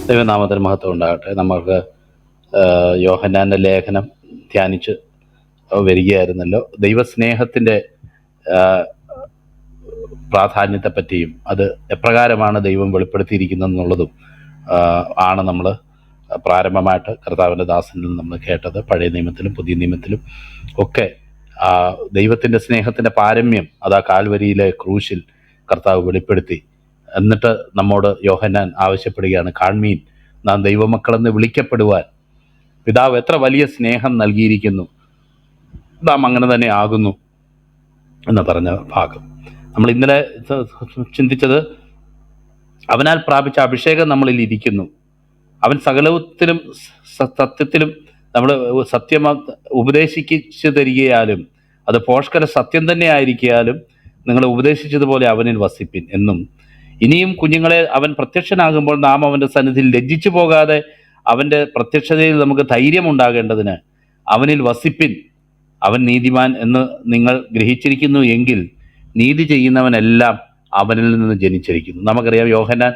ദൈവനാമത്തിന് മഹത്വം ഉണ്ടാകട്ടെ. നമുക്ക് യോഹന്നാൻ്റെ ലേഖനം ധ്യാനിച്ച് വരികയായിരുന്നല്ലോ. ദൈവസ്നേഹത്തിൻ്റെ പ്രാധാന്യത്തെപ്പറ്റിയും അത് എപ്രകാരമാണ് ദൈവം വെളിപ്പെടുത്തിയിരിക്കുന്നതെന്നുള്ളതും ആണ് നമ്മൾ പ്രാരംഭമായിട്ട് കർത്താവിൻ്റെ ദാസനിൽ നിന്ന് നമ്മൾ കേട്ടത്. പഴയ നിയമത്തിലും പുതിയ നിയമത്തിലും ഒക്കെ ദൈവത്തിൻ്റെ സ്നേഹത്തിൻ്റെ പാരമ്യം അതാ കാൽവരിയിലെ ക്രൂശിൽ കർത്താവ് വെളിപ്പെടുത്തി. എന്നിട്ട് നമ്മോട് യോഹന്നാൻ ആവശ്യപ്പെടുകയാണ്, കാൺമീൻ, നാം ദൈവമക്കളെന്ന് വിളിക്കപ്പെടുവാൻ പിതാവ് എത്ര വലിയ സ്നേഹം നൽകിയിരിക്കുന്നു, നാം അങ്ങനെ തന്നെ ആകുന്നു എന്ന് പറഞ്ഞ ഭാഗം. നമ്മൾ ഇന്നലെ ചിന്തിച്ചത്, അവനാൽ പ്രാപിച്ച അഭിഷേകം നമ്മളിൽ ഇരിക്കുന്നു, അവൻ സകലത്തിലും സത്യത്തിലും നമ്മൾ സത്യം ഉപദേശിച്ചു തരികയാലും അത് പോഷ്കര സത്യം തന്നെ ആയിരിക്കാലും നിങ്ങളെ ഉപദേശിച്ചതുപോലെ അവനിൽ വസിപ്പിൻ എന്നും, ഇനിയും കുഞ്ഞുങ്ങളെ അവൻ പ്രത്യക്ഷനാകുമ്പോൾ നാം അവൻ്റെ സന്നിധിയിൽ ലജ്ജിച്ചു പോകാതെ അവൻ്റെ പ്രത്യക്ഷതയിൽ നമുക്ക് ധൈര്യമുണ്ടാകേണ്ടതിന് അവനിൽ വസിപ്പിൻ, അവൻ നീതിമാൻ എന്ന് നിങ്ങൾ ഗ്രഹിച്ചിരിക്കുന്നു എങ്കിൽ നീതി ചെയ്യുന്നവനെല്ലാം അവനിൽ നിന്ന് ജനിച്ചിരിക്കുന്നു. നമുക്കറിയാം, യോഹന്നാൻ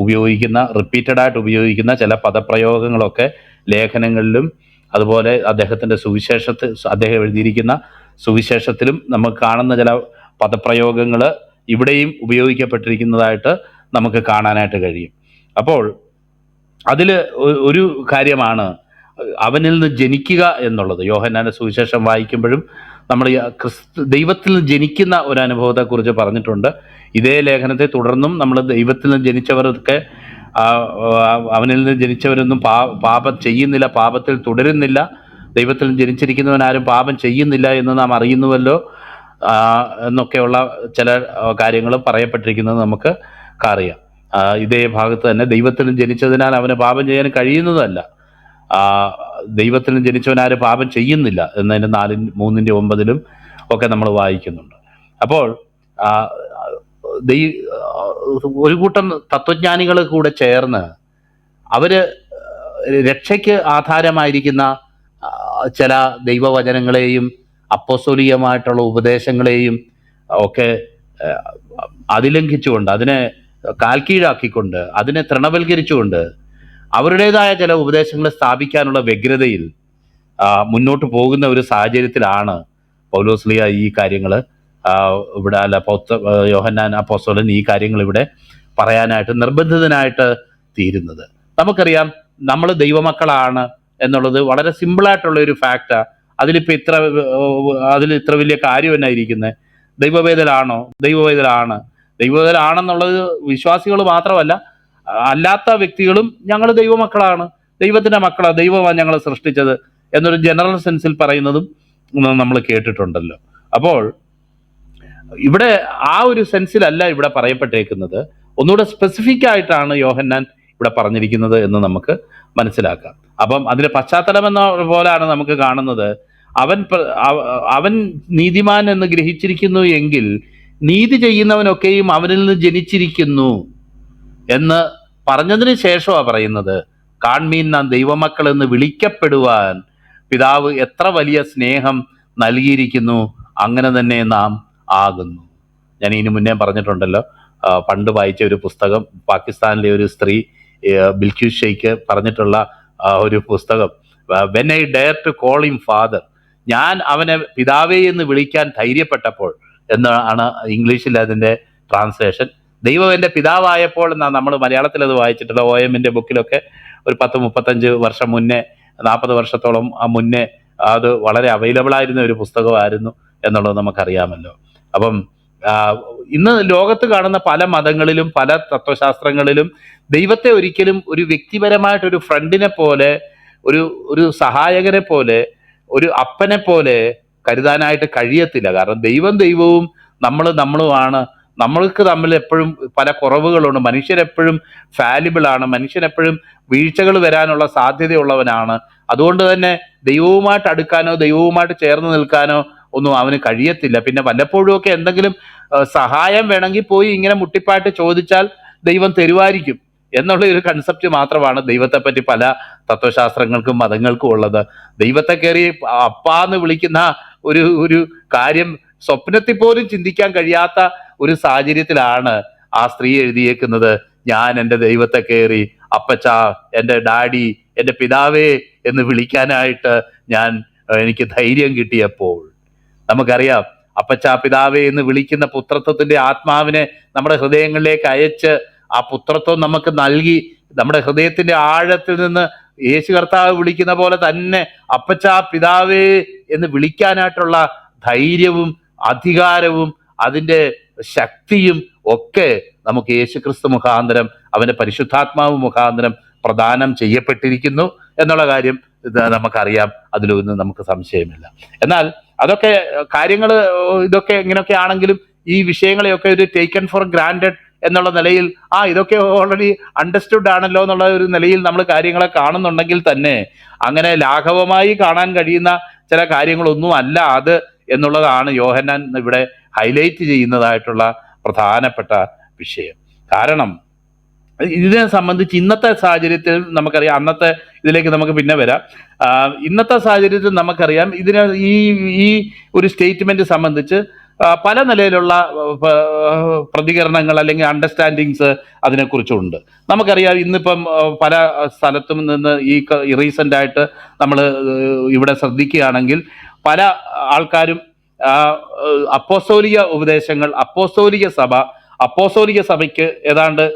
ഉപയോഗിക്കുന്ന റിപ്പീറ്റഡായിട്ട് ഉപയോഗിക്കുന്ന ചില പദപ്രയോഗങ്ങളൊക്കെ ലേഖനങ്ങളിലും അതുപോലെ അദ്ദേഹത്തിൻ്റെ അദ്ദേഹം എഴുതിയിരിക്കുന്ന സുവിശേഷത്തിലും നമുക്ക് കാണുന്ന ചില പദപ്രയോഗങ്ങൾ ഇവിടെയും ഉപയോഗിക്കപ്പെട്ടിരിക്കുന്നതായിട്ട് നമുക്ക് കാണാനായിട്ട് കഴിയും. അപ്പോൾ അതിൽ ഒരു കാര്യമാണ് അവനിൽ നിന്ന് ജനിക്കുക എന്നുള്ളത്. യോഹന്നാൻ്റെ സുവിശേഷം വായിക്കുമ്പോഴും നമ്മൾ ദൈവത്തിൽ നിന്ന് ജനിക്കുന്ന ഒരു അനുഭവത്തെക്കുറിച്ച് പറഞ്ഞിട്ടുണ്ട്. ഇതേ ലേഖനത്തെ തുടർന്നും നമ്മൾ ദൈവത്തിൽ നിന്ന് ജനിച്ചവരൊക്കെ അവനിൽ നിന്ന് ജനിച്ചവരൊന്നും പാപം ചെയ്യുന്നില്ല, പാപത്തിൽ തുടരുന്നില്ല, ദൈവത്തിൽ നിന്ന് ജനിച്ചിരിക്കുന്നവനാരും പാപം ചെയ്യുന്നില്ല എന്ന് നാം അറിയുന്നുവല്ലോ എന്നൊക്കെയുള്ള ചില കാര്യങ്ങൾ പറയപ്പെട്ടിരിക്കുന്നത് നമുക്ക് അറിയാം. ഇതേ ഭാഗത്ത് തന്നെ ദൈവത്തിൽ നിന്ന് ജനിച്ചതിനാൽ അവന് പാപം ചെയ്യാൻ കഴിയുന്നതല്ല, ദൈവത്തിൽ നിന്ന് ജനിച്ചവനാരും പാപം ചെയ്യുന്നില്ല എന്നതിൻ്റെ 4:3-9 ഒക്കെ നമ്മൾ വായിക്കുന്നുണ്ട്. അപ്പോൾ ഒരു കൂട്ടം തത്വജ്ഞാനികൾ കൂടെ ചേർന്ന് അവർ രക്ഷയ്ക്ക് ആധാരമായിരിക്കുന്ന ചില ദൈവവചനങ്ങളെയും അപ്പോസ്തോലികമായിട്ടുള്ള ഉപദേശങ്ങളെയും ഒക്കെ അതിലംഘിച്ചുകൊണ്ട്, അതിനെ കാൽക്കീഴാക്കിക്കൊണ്ട്, അതിനെ തൃണവൽക്കരിച്ചുകൊണ്ട് അവരുടേതായ ചില ഉപദേശങ്ങളെ സ്ഥാപിക്കാനുള്ള വ്യഗ്രതയിൽ മുന്നോട്ട് പോകുന്ന ഒരു സാഹചര്യത്തിലാണ് പൗലോസ്ലീഹ ഈ കാര്യങ്ങൾ ഇവിടെ യോഹന്നാൻ അപ്പോസ്തലൻ ഈ കാര്യങ്ങൾ ഇവിടെ പറയാനായിട്ട് നിർബന്ധിതനായിട്ട് തീരുന്നത്. നമുക്കറിയാം, നമ്മൾ ദൈവമക്കളാണ് എന്നുള്ളത് വളരെ സിമ്പിളായിട്ടുള്ള ഒരു ഫാക്റ്റാണ്. അതിൽ ഇത്ര വലിയ കാര്യം എന്നാ ഇരിക്കുന്നത്? ദൈവവേദനാണോ? ദൈവവേദനാണെന്നുള്ളത് വിശ്വാസികൾ മാത്രമല്ല, അല്ലാത്ത വ്യക്തികളും ഞങ്ങൾ ദൈവമക്കളാണ്, ദൈവത്തിൻ്റെ മക്കളാണ്, ദൈവമാണ് ഞങ്ങളെ സൃഷ്ടിച്ചത് എന്നൊരു ജനറൽ സെൻസിൽ പറയുന്നതും നമ്മൾ കേട്ടിട്ടുണ്ടല്ലോ. അപ്പോൾ ഇവിടെ ആ ഒരു സെൻസിലല്ല ഇവിടെ പറയപ്പെട്ടേക്കുന്നത്, ഒന്നുകൂടെ സ്പെസിഫിക് ആയിട്ടാണ് യോഹന്നാൻ ഇവിടെ പറഞ്ഞിരിക്കുന്നത് എന്ന് നമുക്ക് മനസ്സിലാക്കാം. അപ്പം അതിൻ്റെ പശ്ചാത്തലം എന്ന പോലെയാണ് നമുക്ക് കാണുന്നത്. അവൻ നീതിമാൻ എന്ന് ഗ്രഹിച്ചിരിക്കുന്നു എങ്കിൽ നീതി ചെയ്യുന്നവനൊക്കെയും അവനിൽ നിന്ന് ജനിച്ചിരിക്കുന്നു എന്ന് പറഞ്ഞതിന് ശേഷമാണ് പറയുന്നത്, കാൺമീൻ, നാം ദൈവമക്കൾ എന്ന് വിളിക്കപ്പെടുവാൻ പിതാവ് എത്ര വലിയ സ്നേഹം നൽകിയിരിക്കുന്നു, അങ്ങനെ തന്നെ നാം ആകുന്നു. ഞാൻ ഇതിനു മുന്നേ പറഞ്ഞിട്ടുണ്ടല്ലോ, പണ്ട് വായിച്ച ഒരു പുസ്തകം, പാകിസ്ഥാനിലെ ഒരു സ്ത്രീ ബിൽക്യൂസ് ഷെയ്ഖ് പറഞ്ഞിട്ടുള്ള ഒരു പുസ്തകം, when I dare to call him father, ഞാൻ അവനെ പിതാവേ എന്ന് വിളിക്കാൻ ധൈര്യപ്പെട്ടപ്പോൾ എന്നാണ് ഇംഗ്ലീഷിൽ അതിൻ്റെ ട്രാൻസ്ലേഷൻ. ദൈവം എൻ്റെ പിതാവായപ്പോൾ എന്നാണ് നമ്മൾ മലയാളത്തിൽ അത് വായിച്ചിട്ടുള്ള OM-ൻ്റെ ബുക്കിലൊക്കെ. ഒരു 10-35 വർഷം മുന്നേ, 40 വർഷത്തോളം മുന്നേ അത് വളരെ അവൈലബിൾ ആയിരുന്ന ഒരു പുസ്തകമായിരുന്നു എന്നുള്ളത് നമുക്കറിയാമല്ലോ. അപ്പം ഇന്ന് ലോകത്ത് കാണുന്ന പല മതങ്ങളിലും പല തത്വശാസ്ത്രങ്ങളിലും ദൈവത്തെ ഒരിക്കലും ഒരു വ്യക്തിപരമായിട്ടൊരു ഫ്രണ്ടിനെ പോലെ, ഒരു സഹായകനെ പോലെ, ഒരു അപ്പനെ പോലെ കരുതാനായിട്ട് കഴിയത്തില്ല. കാരണം ദൈവവും നമ്മളുമാണ്. നമ്മൾക്ക് തമ്മിൽ എപ്പോഴും പല കുറവുകളുണ്ട്. മനുഷ്യരെപ്പോഴും ഫാലിബിളാണ്, മനുഷ്യനെപ്പോഴും വീഴ്ചകൾ വരാനുള്ള സാധ്യതയുള്ളവനാണ്. അതുകൊണ്ട് തന്നെ ദൈവവുമായിട്ട് അടുക്കാനോ ദൈവവുമായിട്ട് ചേർന്ന് നിൽക്കാനോ ഒന്നും അവന് കഴിയത്തില്ല. പിന്നെ വല്ലപ്പോഴും ഒക്കെ എന്തെങ്കിലും സഹായം വേണമെങ്കിൽ പോയി ഇങ്ങനെ മുട്ടിപ്പായിട്ട് ചോദിച്ചാൽ ദൈവം തരുമായിരിക്കും എന്നുള്ള ഒരു കൺസെപ്റ്റ് മാത്രമാണ് ദൈവത്തെപ്പറ്റി പല തത്വശാസ്ത്രങ്ങൾക്കും മതങ്ങൾക്കും ഉള്ളത്. ദൈവത്തെ കയറി അപ്പാന്ന് വിളിക്കുന്ന ഒരു കാര്യം സ്വപ്നത്തിൽ പോലും ചിന്തിക്കാൻ കഴിയാത്ത ഒരു സാഹചര്യത്തിലാണ് ആ സ്ത്രീ എഴുതിയേക്കുന്നത്, ഞാൻ എൻ്റെ ദൈവത്തെ കയറി അപ്പച്ച, എൻ്റെ ഡാഡി, എൻ്റെ പിതാവേ എന്ന് വിളിക്കാനായിട്ട് എനിക്ക് ധൈര്യം കിട്ടിയപ്പോൾ. നമുക്കറിയാം, അപ്പച്ച പിതാവേ എന്ന് വിളിക്കുന്ന പുത്രത്വത്തിന്റെ ആത്മാവിനെ നമ്മുടെ ഹൃദയങ്ങളിലേക്ക് അയച്ച് ആ പുത്രത്വം നമുക്ക് നൽകി നമ്മുടെ ഹൃദയത്തിന്റെ ആഴത്തിൽ നിന്ന് യേശു കർത്താവ് വിളിക്കുന്ന പോലെ തന്നെ അപ്പച്ച പിതാവേ എന്ന് വിളിക്കാനായിട്ടുള്ള ധൈര്യവും അധികാരവും അതിൻ്റെ ശക്തിയും ഒക്കെ നമുക്ക് യേശുക്രിസ്തു മുഖാന്തരം, അവന്റെ പരിശുദ്ധാത്മാവ് മുഖാന്തരം പ്രദാനം ചെയ്യപ്പെട്ടിരിക്കുന്നു എന്നുള്ള കാര്യം നമുക്കറിയാം. അതിലൊന്നും നമുക്ക് സംശയമില്ല. എന്നാൽ അതൊക്കെ കാര്യങ്ങൾ ഇതൊക്കെ ഇങ്ങനെയൊക്കെ ആണെങ്കിലും ഈ വിഷയങ്ങളെയൊക്കെ ഒരു ടേക്കൺ ഫോർ ഗ്രാൻഡഡ് എന്നുള്ള നിലയിൽ ഇതൊക്കെ ഓൾറെഡി അണ്ടർസ്റ്റുഡ് ആണല്ലോ എന്നുള്ള ഒരു നിലയിൽ നമ്മൾ കാര്യങ്ങളെ കാണുന്നുണ്ടെങ്കിൽ തന്നെ അങ്ങനെ ലാഘവമായി കാണാൻ കഴിയുന്ന ചില കാര്യങ്ങളൊന്നും അല്ല അത് എന്നുള്ളതാണ് യോഹന്നാൻ ഇവിടെ ഹൈലൈറ്റ് ചെയ്യുന്നതായിട്ടുള്ള പ്രധാനപ്പെട്ട വിഷയം. കാരണം ഇതിനെ സംബന്ധിച്ച് ഇന്നത്തെ സാഹചര്യത്തിൽ നമുക്കറിയാം, അന്നത്തെ ഇതിലേക്ക് നമുക്ക് പിന്നെ വരാം. ഇന്നത്തെ സാഹചര്യത്തിൽ നമുക്കറിയാം ഈ ഒരു സ്റ്റേറ്റ്മെന്റ് സംബന്ധിച്ച് പല നിലയിലുള്ള പ്രതികരണങ്ങൾ അല്ലെങ്കിൽ അണ്ടർസ്റ്റാൻഡിങ്സ് അതിനെക്കുറിച്ചുണ്ട്. നമുക്കറിയാം, ഇന്നിപ്പം പല സ്ഥലത്തും നിന്ന് ഈ റീസെൻ്റ് ആയിട്ട് നമ്മൾ ഇവിടെ ശ്രദ്ധിക്കുകയാണെങ്കിൽ പല ആൾക്കാരും അപ്പോസ്തോലിക ഉപദേശങ്ങൾ, അപ്പോസ്തോലിക സഭയ്ക്ക് ഏതാണ്ട്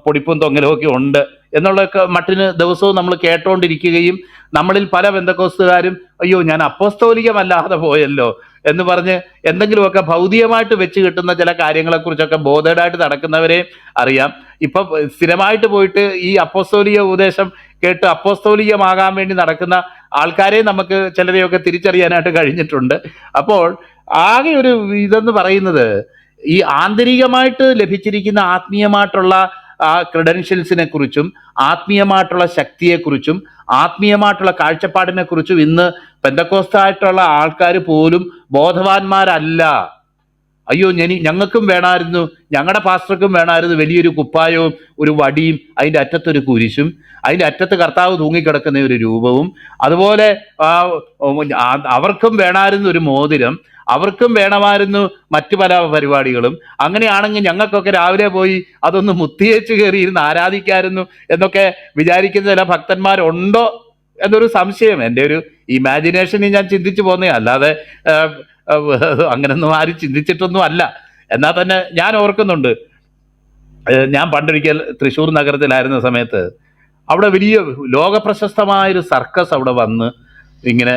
പൊടിപ്പും തൊങ്ങലും ഒക്കെ ഉണ്ട് എന്നുള്ളതൊക്കെ മട്ടിന് ദിവസവും നമ്മൾ കേട്ടോണ്ടിരിക്കുകയും നമ്മളിൽ പല പെന്തക്കോസ്തുകാരും അയ്യോ ഞാൻ അപ്പോസ്തോലികമല്ലാതെ പോയല്ലോ എന്ന് പറഞ്ഞ് എന്തെങ്കിലുമൊക്കെ ഭൗതികമായിട്ട് വെച്ച് കിട്ടുന്ന ചില കാര്യങ്ങളെക്കുറിച്ചൊക്കെ ബോധേഡായിട്ട് നടക്കുന്നവരെ അറിയാം. ഇപ്പം സ്ഥിരമായിട്ട് പോയിട്ട് ഈ അപ്പോസ്തോലിക ഉപദേശം കേട്ട് അപ്പോസ്തോലികമാകാൻ വേണ്ടി നടക്കുന്ന ആൾക്കാരെ നമുക്ക് ചിലരെയൊക്കെ തിരിച്ചറിയാനായിട്ട് കഴിഞ്ഞിട്ടുണ്ട്. അപ്പോൾ ആകെ ഒരു ഇതെന്ന് പറയുന്നത് ഈ ആന്തരികമായിട്ട് ലഭിച്ചിരിക്കുന്ന ആത്മീയമായിട്ടുള്ള ക്രെഡൻഷ്യൽസിനെ കുറിച്ചും ആത്മീയമായിട്ടുള്ള ശക്തിയെക്കുറിച്ചും ആത്മീയമായിട്ടുള്ള കാഴ്ചപ്പാടിനെ കുറിച്ചും ഇന്ന് പെന്തക്കോസ്തായിട്ടുള്ള ആൾക്കാർ പോലും ബോധവാന്മാരല്ല. അയ്യോ ഞങ്ങൾക്കും വേണമായിരുന്നു, ഞങ്ങളുടെ പാസ്റ്റർക്കും വേണമായിരുന്നു വലിയൊരു കുപ്പായവും ഒരു വടിയും അതിൻ്റെ അറ്റത്തൊരു കുരിശും അതിൻ്റെ അറ്റത്ത് കർത്താവ് തൂങ്ങിക്കിടക്കുന്ന ഒരു രൂപവും, അതുപോലെ അവർക്കും വേണമായിരുന്നു ഒരു മോതിരം, അവർക്കും വേണമായിരുന്നു മറ്റു പല പരിപാടികളും. അങ്ങനെയാണെങ്കിൽ ഞങ്ങൾക്കൊക്കെ രാവിലെ പോയി അതൊന്ന് മുത്തിയേച്ച് കയറിയിരുന്ന് ആരാധിക്കായിരുന്നു എന്നൊക്കെ വിചാരിക്കുന്ന ചില ഭക്തന്മാരുണ്ടോ എന്നൊരു സംശയം. എൻ്റെ ഒരു ഇമാജിനേഷനിൽ ഞാൻ ചിന്തിച്ചു പോകുന്നേ, അല്ലാതെ അങ്ങനൊന്നും ആരും ചിന്തിച്ചിട്ടൊന്നും അല്ല. എന്നാൽ തന്നെ ഞാൻ ഓർക്കുന്നുണ്ട്, ഞാൻ പണ്ടൊരിക്കൽ തൃശ്ശൂർ നഗരത്തിലായിരുന്ന സമയത്ത് അവിടെ വലിയ ലോകപ്രശസ്തമായൊരു സർക്കസ് അവിടെ വന്ന് ഇങ്ങനെ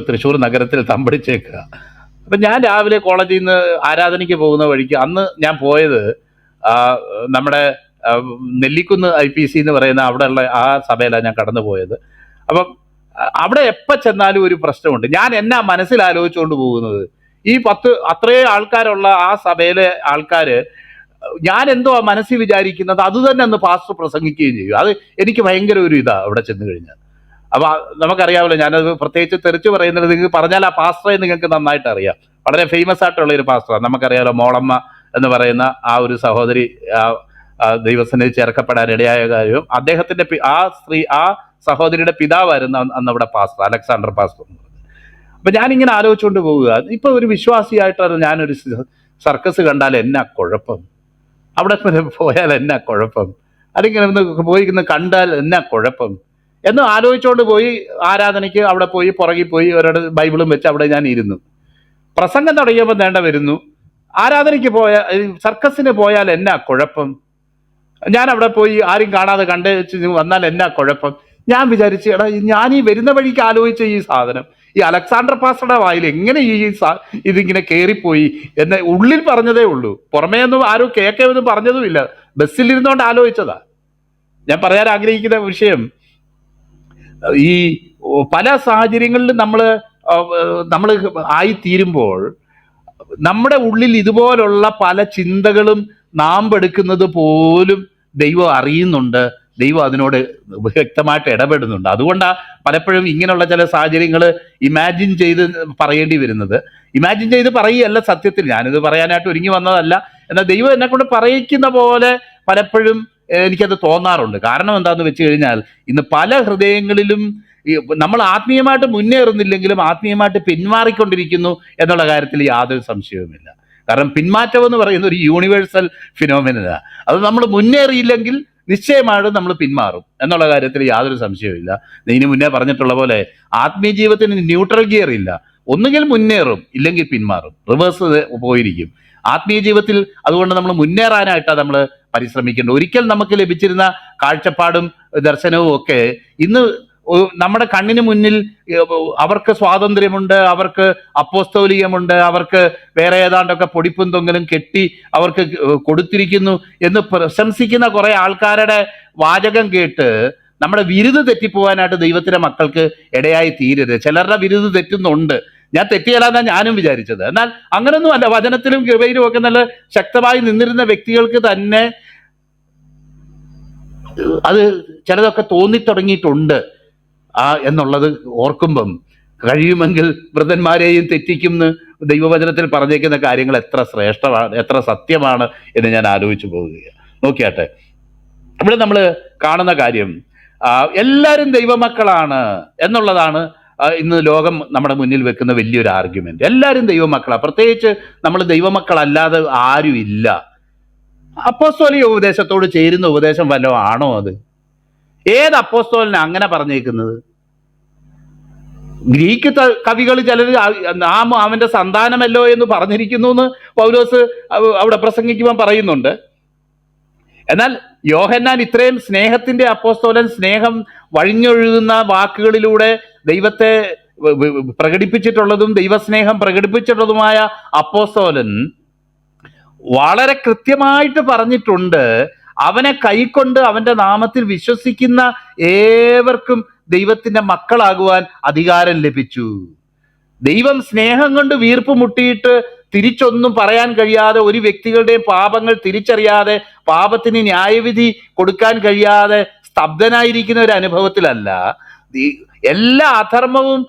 തൃശ്ശൂർ നഗരത്തിൽ തമ്പടിച്ചേക്കുക. അപ്പം ഞാൻ രാവിലെ കോളേജിൽ നിന്ന് ആരാധനയ്ക്ക് പോകുന്ന വഴിക്ക്, അന്ന് ഞാൻ പോയത് നമ്മുടെ നെല്ലിക്കുന്ന് IPC എന്ന് പറയുന്ന അവിടെയുള്ള ആ സഭയിലാണ് ഞാൻ കടന്നു പോയത്. അപ്പം അവിടെ എപ്പോൾ ചെന്നാലും ഒരു പ്രശ്നമുണ്ട്. ഞാൻ എന്നാ മനസ്സിലാലോചിച്ചുകൊണ്ട് പോകുന്നത്, ഈ അത്രയും ആൾക്കാരുള്ള ആ സഭയിലെ ആൾക്കാർ ഞാൻ എന്തോ മനസ്സിൽ വിചാരിക്കുന്നത് അത് തന്നെ ഒന്ന് പാസ്റ്റർ പ്രസംഗിക്കുകയും ചെയ്യും. അത് എനിക്ക് ഭയങ്കര ഒരു ഇതാണ് അവിടെ ചെന്ന് കഴിഞ്ഞാൽ. അപ്പം നമുക്കറിയാമല്ലോ, ഞാനത് പ്രത്യേകിച്ച് തെറിച്ച് പറയുന്നത് നിങ്ങൾക്ക് പറഞ്ഞാൽ ആ പാസ്റ്ററെ നിങ്ങൾക്ക് നന്നായിട്ട് അറിയാം. വളരെ ഫേമസ് ആയിട്ടുള്ള ഒരു പാസ്റ്ററാണ്. നമുക്കറിയാമല്ലോ, മോളമ്മ എന്ന് പറയുന്ന ആ ഒരു സഹോദരി ദൈവസന്നിധി ചേർക്കപ്പെടാൻ ഇടയായ കാര്യവും അദ്ദേഹത്തിൻ്റെ ആ സഹോദരിയുടെ പിതാവായിരുന്നു അന്ന് അവിടെ പാസ്റ്റർ, അലക്സാണ്ടർ പാസ്റ്റർ എന്ന് പറഞ്ഞത്. അപ്പം ഞാനിങ്ങനെ ആലോചിച്ചുകൊണ്ട് പോവുക, ഇപ്പം ഒരു വിശ്വാസിയായിട്ടാണ് ഞാനൊരു സർക്കസ് കണ്ടാൽ എന്നാ കുഴപ്പം, അവിടെ പോയാൽ എന്നാ കുഴപ്പം, അല്ലെങ്കിൽ ഒന്ന് പോയി കണ്ടാൽ എന്നാ കുഴപ്പം എന്ന് ആലോചിച്ചുകൊണ്ട് പോയി ആരാധനയ്ക്ക് അവിടെ പോയി പുറകിൽ പോയി ഒരാളുടെ ബൈബിളും വെച്ച് അവിടെ ഞാൻ ഇരുന്നു. പ്രസംഗം തുടങ്ങിയപ്പോൾ വേണ്ട വരുന്നു, ആരാധനയ്ക്ക് സർക്കസിന് പോയാൽ എന്നാ കുഴപ്പം, ഞാൻ അവിടെ പോയി ആരും കാണാതെ കണ്ട് വന്നാൽ എന്നാ കുഴപ്പം. ഞാൻ വിചാരിച്ചു, എടാ ഞാൻ ഈ വരുന്ന വഴിക്ക് ആലോചിച്ച ഈ സാധനം ഈ അലക്സാണ്ടർ പാസ്റ്ററുടെ വായിൽ എങ്ങനെ ഇതിങ്ങനെ കയറിപ്പോയി എന്ന് ഉള്ളിൽ പറഞ്ഞതേ ഉള്ളൂ, പുറമേ ഒന്നും ആരും കേൾക്കൊന്നും പറഞ്ഞതുമില്ല. ബസ്സിലിരുന്നുകൊണ്ട് ആലോചിച്ചതാ. ഞാൻ പറയാൻ ആഗ്രഹിക്കുന്ന വിഷയം, ഈ പല സാഹചര്യങ്ങളിലും നമ്മൾ ആയിത്തീരുമ്പോൾ നമ്മുടെ ഉള്ളിൽ ഇതുപോലുള്ള പല ചിന്തകളും നാം എടുക്കുന്നത് പോലും ദൈവം അറിയുന്നുണ്ട്, ദൈവം അതിനോട് വ്യക്തമായിട്ട് ഇടപെടുന്നുണ്ട്. അതുകൊണ്ടാണ് പലപ്പോഴും ഇങ്ങനെയുള്ള ചില സാഹചര്യങ്ങൾ ഇമാജിൻ ചെയ്ത് പറയേണ്ടി വരുന്നത്. ഇമാജിൻ ചെയ്ത് പറയുകയല്ല സത്യത്തിൽ, ഞാനിത് പറയാനായിട്ട് ഒരുങ്ങി വന്നതല്ല. എന്നാൽ ദൈവം എന്നെ കൊണ്ട് പറയിക്കുന്ന പോലെ പലപ്പോഴും എനിക്കത് തോന്നാറുണ്ട്. കാരണം എന്താണെന്ന് വെച്ച് കഴിഞ്ഞാൽ ഇന്ന് പല ഹൃദയങ്ങളിലും നമ്മൾ ആത്മീയമായിട്ട് മുന്നേറുന്നില്ലെങ്കിലും ആത്മീയമായിട്ട് പിന്മാറിക്കൊണ്ടിരിക്കുന്നു എന്നുള്ള കാര്യത്തിൽ യാതൊരു സംശയവുമില്ല. കാരണം പിന്മാറ്റം എന്ന് പറയുന്ന ഒരു യൂണിവേഴ്സൽ ഫിനോമിനലാണ്. അത് നമ്മൾ മുന്നേറിയില്ലെങ്കിൽ നിശ്ചയമായിട്ടും നമ്മൾ പിന്മാറും എന്നുള്ള കാര്യത്തിൽ യാതൊരു സംശയവുമില്ല. ഇതിന് മുന്നേ പറഞ്ഞിട്ടുള്ള പോലെ ആത്മീയ ജീവിതത്തിന് ന്യൂട്രൽ ഗിയർ ഇല്ല. ഒന്നുകിൽ മുന്നേറും, ഇല്ലെങ്കിൽ പിന്മാറും, റിവേഴ്സ് പോയിരിക്കും ആത്മീയ ജീവിതത്തിൽ. അതുകൊണ്ട് നമ്മൾ മുന്നേറാനായിട്ടാണ് നമ്മൾ പരിശ്രമിക്കേണ്ടത്. ഒരിക്കൽ നമുക്ക് ലഭിച്ചിരുന്ന കാഴ്ചപ്പാടും ദർശനവും ഒക്കെ ഇന്ന് നമ്മുടെ കണ്ണിന് മുന്നിൽ അവർക്ക് സ്വാതന്ത്ര്യമുണ്ട്, അവർക്ക് അപ്പോസ്തോലികമുണ്ട്, അവർക്ക് വേറെ ഏതാണ്ടൊക്കെ പൊടിപ്പും തൊങ്ങലും കെട്ടി അവർക്ക് കൊടുത്തിരിക്കുന്നു എന്ന് പ്രശംസിക്കുന്ന കുറെ ആൾക്കാരുടെ വാചകം കേട്ട് നമ്മുടെ വിരുദ് തെറ്റിപ്പോവാനായിട്ട് ദൈവത്തിന്റെ മക്കൾക്ക് ഇടയായി തീരരുത്. ചിലരുടെ വിരുദ് തെറ്റുന്നുണ്ട്. ഞാൻ തെറ്റിയല്ലാന്നാണ് ഞാനും വിചാരിച്ചത്. എന്നാൽ അങ്ങനൊന്നും അല്ല. വചനത്തിലും കൃപയിലും ഒക്കെ നല്ല ശക്തമായി നിന്നിരുന്ന വ്യക്തികൾക്ക് തന്നെ അത് ചിലതൊക്കെ തോന്നിത്തുടങ്ങിയിട്ടുണ്ട് എന്നുള്ളത് ഓർക്കുമ്പം കഴിയുമെങ്കിൽ വൃദ്ധന്മാരെയും തെറ്റിക്കുമെന്ന് ദൈവവചനത്തിൽ പറഞ്ഞേക്കുന്ന കാര്യങ്ങൾ എത്ര ശ്രേഷ്ഠമാണ്, എത്ര സത്യമാണ് എന്ന് ഞാൻ ആലോചിച്ചു പോവുകയാണ്. നോക്കിയാട്ടെ, ഇവിടെ നമ്മൾ കാണുന്ന കാര്യം എല്ലാവരും ദൈവമക്കളാണ് എന്നുള്ളതാണ് ഇന്ന് ലോകം നമ്മുടെ മുന്നിൽ വെക്കുന്ന വലിയൊരു ആർഗ്യുമെന്റ്. എല്ലാവരും ദൈവമക്കളാണ്, പ്രത്യേകിച്ച് നമ്മൾ ദൈവമക്കളല്ലാതെ ആരും ഇല്ല. അപ്പോസ്തോലിക ഉപദേശത്തോട് ചേരുന്ന ഉപദേശം വല്ലതും ആണോ അത്? ഏത് അപ്പോസ്തോലനാണ് അങ്ങനെ പറഞ്ഞേക്കുന്നത്? ഗ്രീക്ക് കവികൾ ചിലർ നാം അവന്റെ സന്താനമല്ലോ എന്ന് പറഞ്ഞിരിക്കുന്നു എന്ന് പൗലോസ് അവിടെ പ്രസംഗിക്കുവാൻ പറയുന്നുണ്ട്. എന്നാൽ യോഹന്നാൻ ഇത്രയും സ്നേഹത്തിന്റെ അപ്പോസ്തോലൻ, സ്നേഹം വഴിഞ്ഞൊഴുകുന്ന വാക്കുകളിലൂടെ ദൈവത്തെ പ്രകടിപ്പിച്ചിട്ടുള്ളതും ദൈവസ്നേഹം പ്രകടിപ്പിച്ചിട്ടുള്ളതുമായ അപ്പോസ്തോലൻ വളരെ കൃത്യമായിട്ട് പറഞ്ഞിട്ടുണ്ട്, അവനെ കൈക്കൊണ്ട് അവന്റെ നാമത്തിൽ വിശ്വസിക്കുന്ന ഏവർക്കും ദൈവത്തിന്റെ മക്കളാകുവാൻ അധികാരം ലഭിച്ചു. ദൈവം സ്നേഹം കൊണ്ട് വീർപ്പ് മുട്ടിയിട്ട് തിരിച്ചൊന്നും പറയാൻ കഴിയാതെ, ഒരു വ്യക്തികളുടെയും പാപങ്ങൾ തിരിച്ചറിയാതെ, പാപത്തിന് ന്യായവിധി കൊടുക്കാൻ കഴിയാതെ സ്തബ്ധനായിരിക്കുന്ന ഒരു അനുഭവത്തിലല്ല. എല്ലാ അധർമ്മവും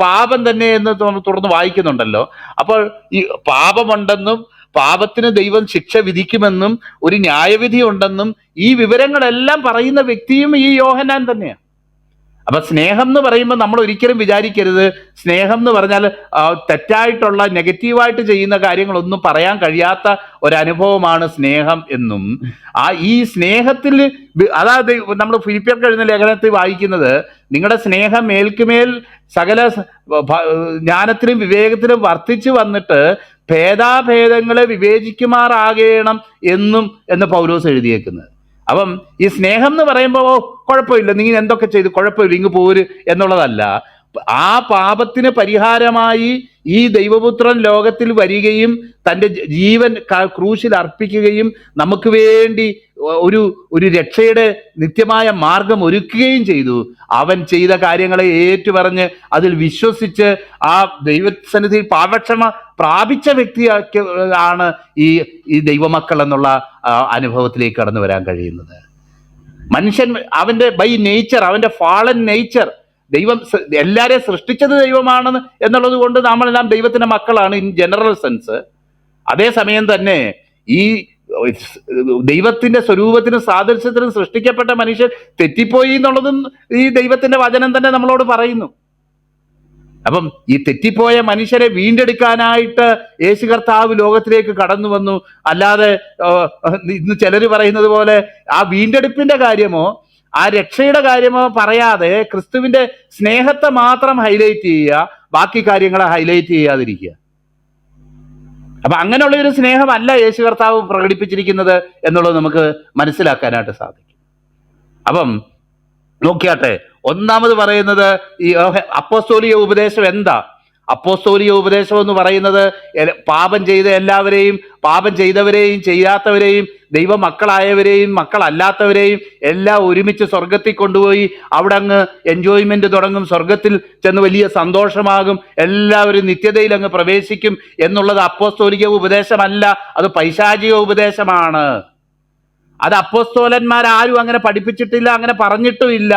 പാപം തന്നെ എന്ന് തുടർന്ന് വായിക്കുന്നുണ്ടല്ലോ. അപ്പോൾ ഈ പാപമുണ്ടെന്നും പാപത്തിന് ദൈവം ശിക്ഷ വിധിക്കുമെന്നും ഒരു ന്യായവിധി ഉണ്ടെന്നും ഈ വിവരങ്ങളെല്ലാം പറയുന്ന വ്യക്തിയും ഈ യോഹന്നാൻ തന്നെയാണ്. അപ്പൊ സ്നേഹം എന്ന് പറയുമ്പോൾ നമ്മൾ ഒരിക്കലും വിചാരിക്കരുത് സ്നേഹം എന്ന് പറഞ്ഞാൽ തെറ്റായിട്ടുള്ള നെഗറ്റീവായിട്ട് ചെയ്യുന്ന കാര്യങ്ങളൊന്നും പറയാൻ കഴിയാത്ത ഒരനുഭവമാണ് സ്നേഹം എന്നും. ഈ സ്നേഹത്തിൽ അതായത് നമ്മൾ ഫിലിപ്പിയർക്ക് എഴുതുന്ന ലേഖനത്തിൽ വായിക്കുന്നത്, നിങ്ങളുടെ സ്നേഹം മേൽക്കുമേൽ സകല ജ്ഞാനത്തിലും വിവേകത്തിലും വർദ്ധിച്ചു വന്നിട്ട് ഭേദാഭേദങ്ങളെ വിവേചിക്കുമാറാകണം എന്ന് പൗലോസ് എഴുതിയേക്കുന്നത്. അപ്പം ഈ സ്നേഹം എന്ന് പറയുമ്പോൾ കുഴപ്പമില്ല, നീ എന്തൊക്കെ ചെയ്തു കുഴപ്പമില്ല, ഇങ്ങ് പോര് എന്നുള്ളതല്ല. ആ പാപത്തിന് പരിഹാരമായി ഈ ദൈവപുത്രൻ ലോകത്തിൽ വരികയും തൻ്റെ ജീവൻ ക്രൂശിൽ അർപ്പിക്കുകയും നമുക്ക് വേണ്ടി ഒരു രക്ഷയുടെ നിത്യമായ മാർഗം ഒരുക്കുകയും ചെയ്തു. അവൻ ചെയ്ത കാര്യങ്ങളെ ഏറ്റുപറഞ്ഞ് അതിൽ വിശ്വസിച്ച് ആ ദൈവസന്നിധിയിൽ പാപക്ഷമ പ്രാപിച്ച വ്യക്തിയാക്കി ആണ് ഈ ദൈവമക്കൾ എന്നുള്ള അനുഭവത്തിലേക്ക് കടന്നു വരാൻ കഴിയുന്നത്. മനുഷ്യൻ അവന്റെ ബൈ നേച്ചർ, അവന്റെ ഫാളൻ നേച്ചർ, ദൈവം എല്ലാവരെയും സൃഷ്ടിച്ചത് ദൈവമാണെന്ന് എന്നുള്ളത് കൊണ്ട് നമ്മളെല്ലാം ദൈവത്തിന്റെ മക്കളാണ് ഇൻ ജനറൽ സെൻസ്. അതേസമയം തന്നെ ഈ ദൈവത്തിന്റെ സ്വരൂപത്തിനും സാദൃശ്യത്തിനും സൃഷ്ടിക്കപ്പെട്ട മനുഷ്യൻ തെറ്റിപ്പോയി എന്നുള്ളതും ഈ ദൈവത്തിന്റെ വചനം തന്നെ നമ്മളോട് പറയുന്നു. അപ്പം ഈ തെറ്റിപ്പോയ മനുഷ്യരെ വീണ്ടെടുക്കാനായിട്ട് യേശു കർത്താവ് ലോകത്തിലേക്ക് കടന്നു വന്നു. അല്ലാതെ ഇന്ന് ചിലർ പറയുന്നത് പോലെ ആ വീണ്ടെടുപ്പിന്റെ കാര്യമോ ആ രക്ഷയുടെ കാര്യമോ പറയാതെ ക്രിസ്തുവിന്റെ സ്നേഹത്തെ മാത്രം ഹൈലൈറ്റ് ചെയ്യുക, ബാക്കി കാര്യങ്ങളെ ഹൈലൈറ്റ് ചെയ്യാതിരിക്കുക. അപ്പൊ അങ്ങനെയുള്ള ഒരു സ്നേഹമല്ല യേശു കർത്താവ് പ്രകടിപ്പിച്ചിരിക്കുന്നത് എന്നുള്ളത് നമുക്ക് മനസ്സിലാക്കാനായിട്ട് സാധിക്കും. അപ്പം നോക്കിയാട്ടെ, ഒന്നാമത് പറയുന്നത് ഈ അപ്പോസ്തോലിക ഉപദേശം എന്താ? അപ്പോസ്തോലിക ഉപദേശം എന്ന് പറയുന്നത് പാപം ചെയ്ത എല്ലാവരെയും, പാപം ചെയ്തവരെയും ചെയ്യാത്തവരെയും, ദൈവമക്കളായവരെയും മക്കളല്ലാത്തവരെയും എല്ലാം ഒരുമിച്ച് സ്വർഗത്തിൽ കൊണ്ടുപോയി അവിടെ അങ്ങ് എൻജോയ്മെന്റ് തുടങ്ങും, സ്വർഗത്തിൽ ചെന്ന് വലിയ സന്തോഷമാകും, എല്ലാവരും നിത്യതയിൽ അങ്ങ് പ്രവേശിക്കും എന്നുള്ളത് അപ്പോസ്തോലിക ഉപദേശമല്ല, അത് പൈശാചിക ഉപദേശമാണ്. അത് അപ്പോസ്തോലന്മാരാരും അങ്ങനെ പഠിപ്പിച്ചിട്ടില്ല, അങ്ങനെ പറഞ്ഞിട്ടുമില്ല.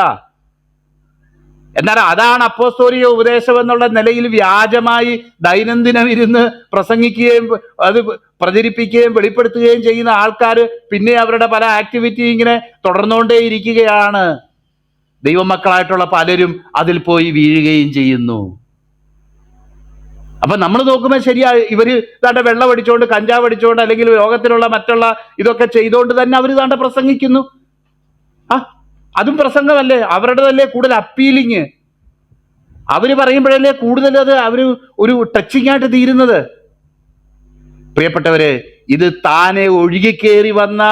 എന്നാൽ അതാണ് അപ്പോസ്തോലിക ഉപദേശം എന്നുള്ള നിലയിൽ വ്യാജമായി ദൈനംദിനം ഇരുന്ന് പ്രസംഗിക്കുകയും അത് പ്രചരിപ്പിക്കുകയും വെളിപ്പെടുത്തുകയും ചെയ്യുന്ന ആൾക്കാർ പിന്നെ അവരുടെ പല ആക്ടിവിറ്റി ഇങ്ങനെ തുടർന്നുകൊണ്ടേ ഇരിക്കുകയാണ്. ദൈവമക്കളായിട്ടുള്ള പലരും അതിൽ പോയി വീഴുകയും ചെയ്യുന്നു. അപ്പൊ നമ്മൾ നോക്കുമ്പോൾ ശരിയാ, ഇവര് താണ്ട വെള്ളം അടിച്ചുകൊണ്ട്, കഞ്ചാവ് അടിച്ചുകൊണ്ട്, അല്ലെങ്കിൽ ലോകത്തിലുള്ള മറ്റുള്ള ഇതൊക്കെ ചെയ്തുകൊണ്ട് തന്നെ അവർ താണ്ട പ്രസംഗിക്കുന്നു. അതും പ്രസംഗമല്ലേ? അവരുടേതല്ലേ കൂടുതൽ അപ്പീലിങ്. അവര് പറയുമ്പോഴല്ലേ കൂടുതൽ അത് ഒരു ടച്ചിങ് ആയിട്ട് തീരുന്നത്. പ്രിയപ്പെട്ടവരെ, ഇത് താനെ ഒഴുകിക്കേറി വന്ന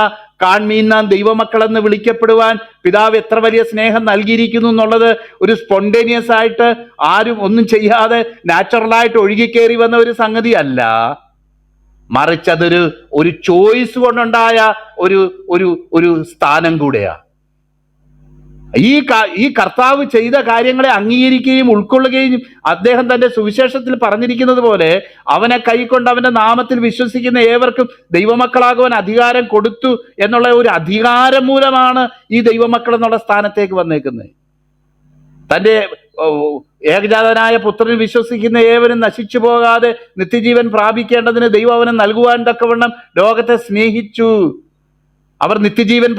കാൺമീൻ നാം ദൈവമക്കളെന്ന് വിളിക്കപ്പെടുവാൻ പിതാവ് എത്ര വലിയ സ്നേഹം നൽകിയിരിക്കുന്നു എന്നുള്ളത് ഒരു സ്പോണ്ടേനിയസ് ആയിട്ട് ആരും ഒന്നും ചെയ്യാതെ നാച്ചുറലായിട്ട് ഒഴുകിക്കേറി വന്ന ഒരു സംഗതി അല്ല. മറിച്ച് ഒരു ചോയ്സ് കൊണ്ടുണ്ടായ ഒരു സ്ഥാനം കൂടെയാ. ഈ കർത്താവ് ചെയ്ത കാര്യങ്ങളെ അംഗീകരിക്കുകയും ഉൾക്കൊള്ളുകയും അദ്ദേഹം തന്റെ സുവിശേഷത്തിൽ പറഞ്ഞിരിക്കുന്നത് പോലെ അവനെ കൈക്കൊണ്ട് അവന്റെ നാമത്തിൽ വിശ്വസിക്കുന്ന ഏവർക്കും ദൈവമക്കളാകുവാൻ അധികാരം കൊടുത്തു എന്നുള്ള ഒരു അധികാരം മൂലമാണ് ഈ ദൈവമക്കൾ എന്നുള്ള സ്ഥാനത്തേക്ക് വന്നേക്കുന്നത്. തന്റെ ഏകജാതനായ പുത്രനിൽ വിശ്വസിക്കുന്ന ഏവരും നശിച്ചു പോകാതെ നിത്യജീവൻ പ്രാപിക്കേണ്ടതിന് ദൈവം അവനെ നൽകുവാൻ തക്കവണ്ണം ലോകത്തെ സ്നേഹിച്ചു. അവർ നിത്യജീവൻ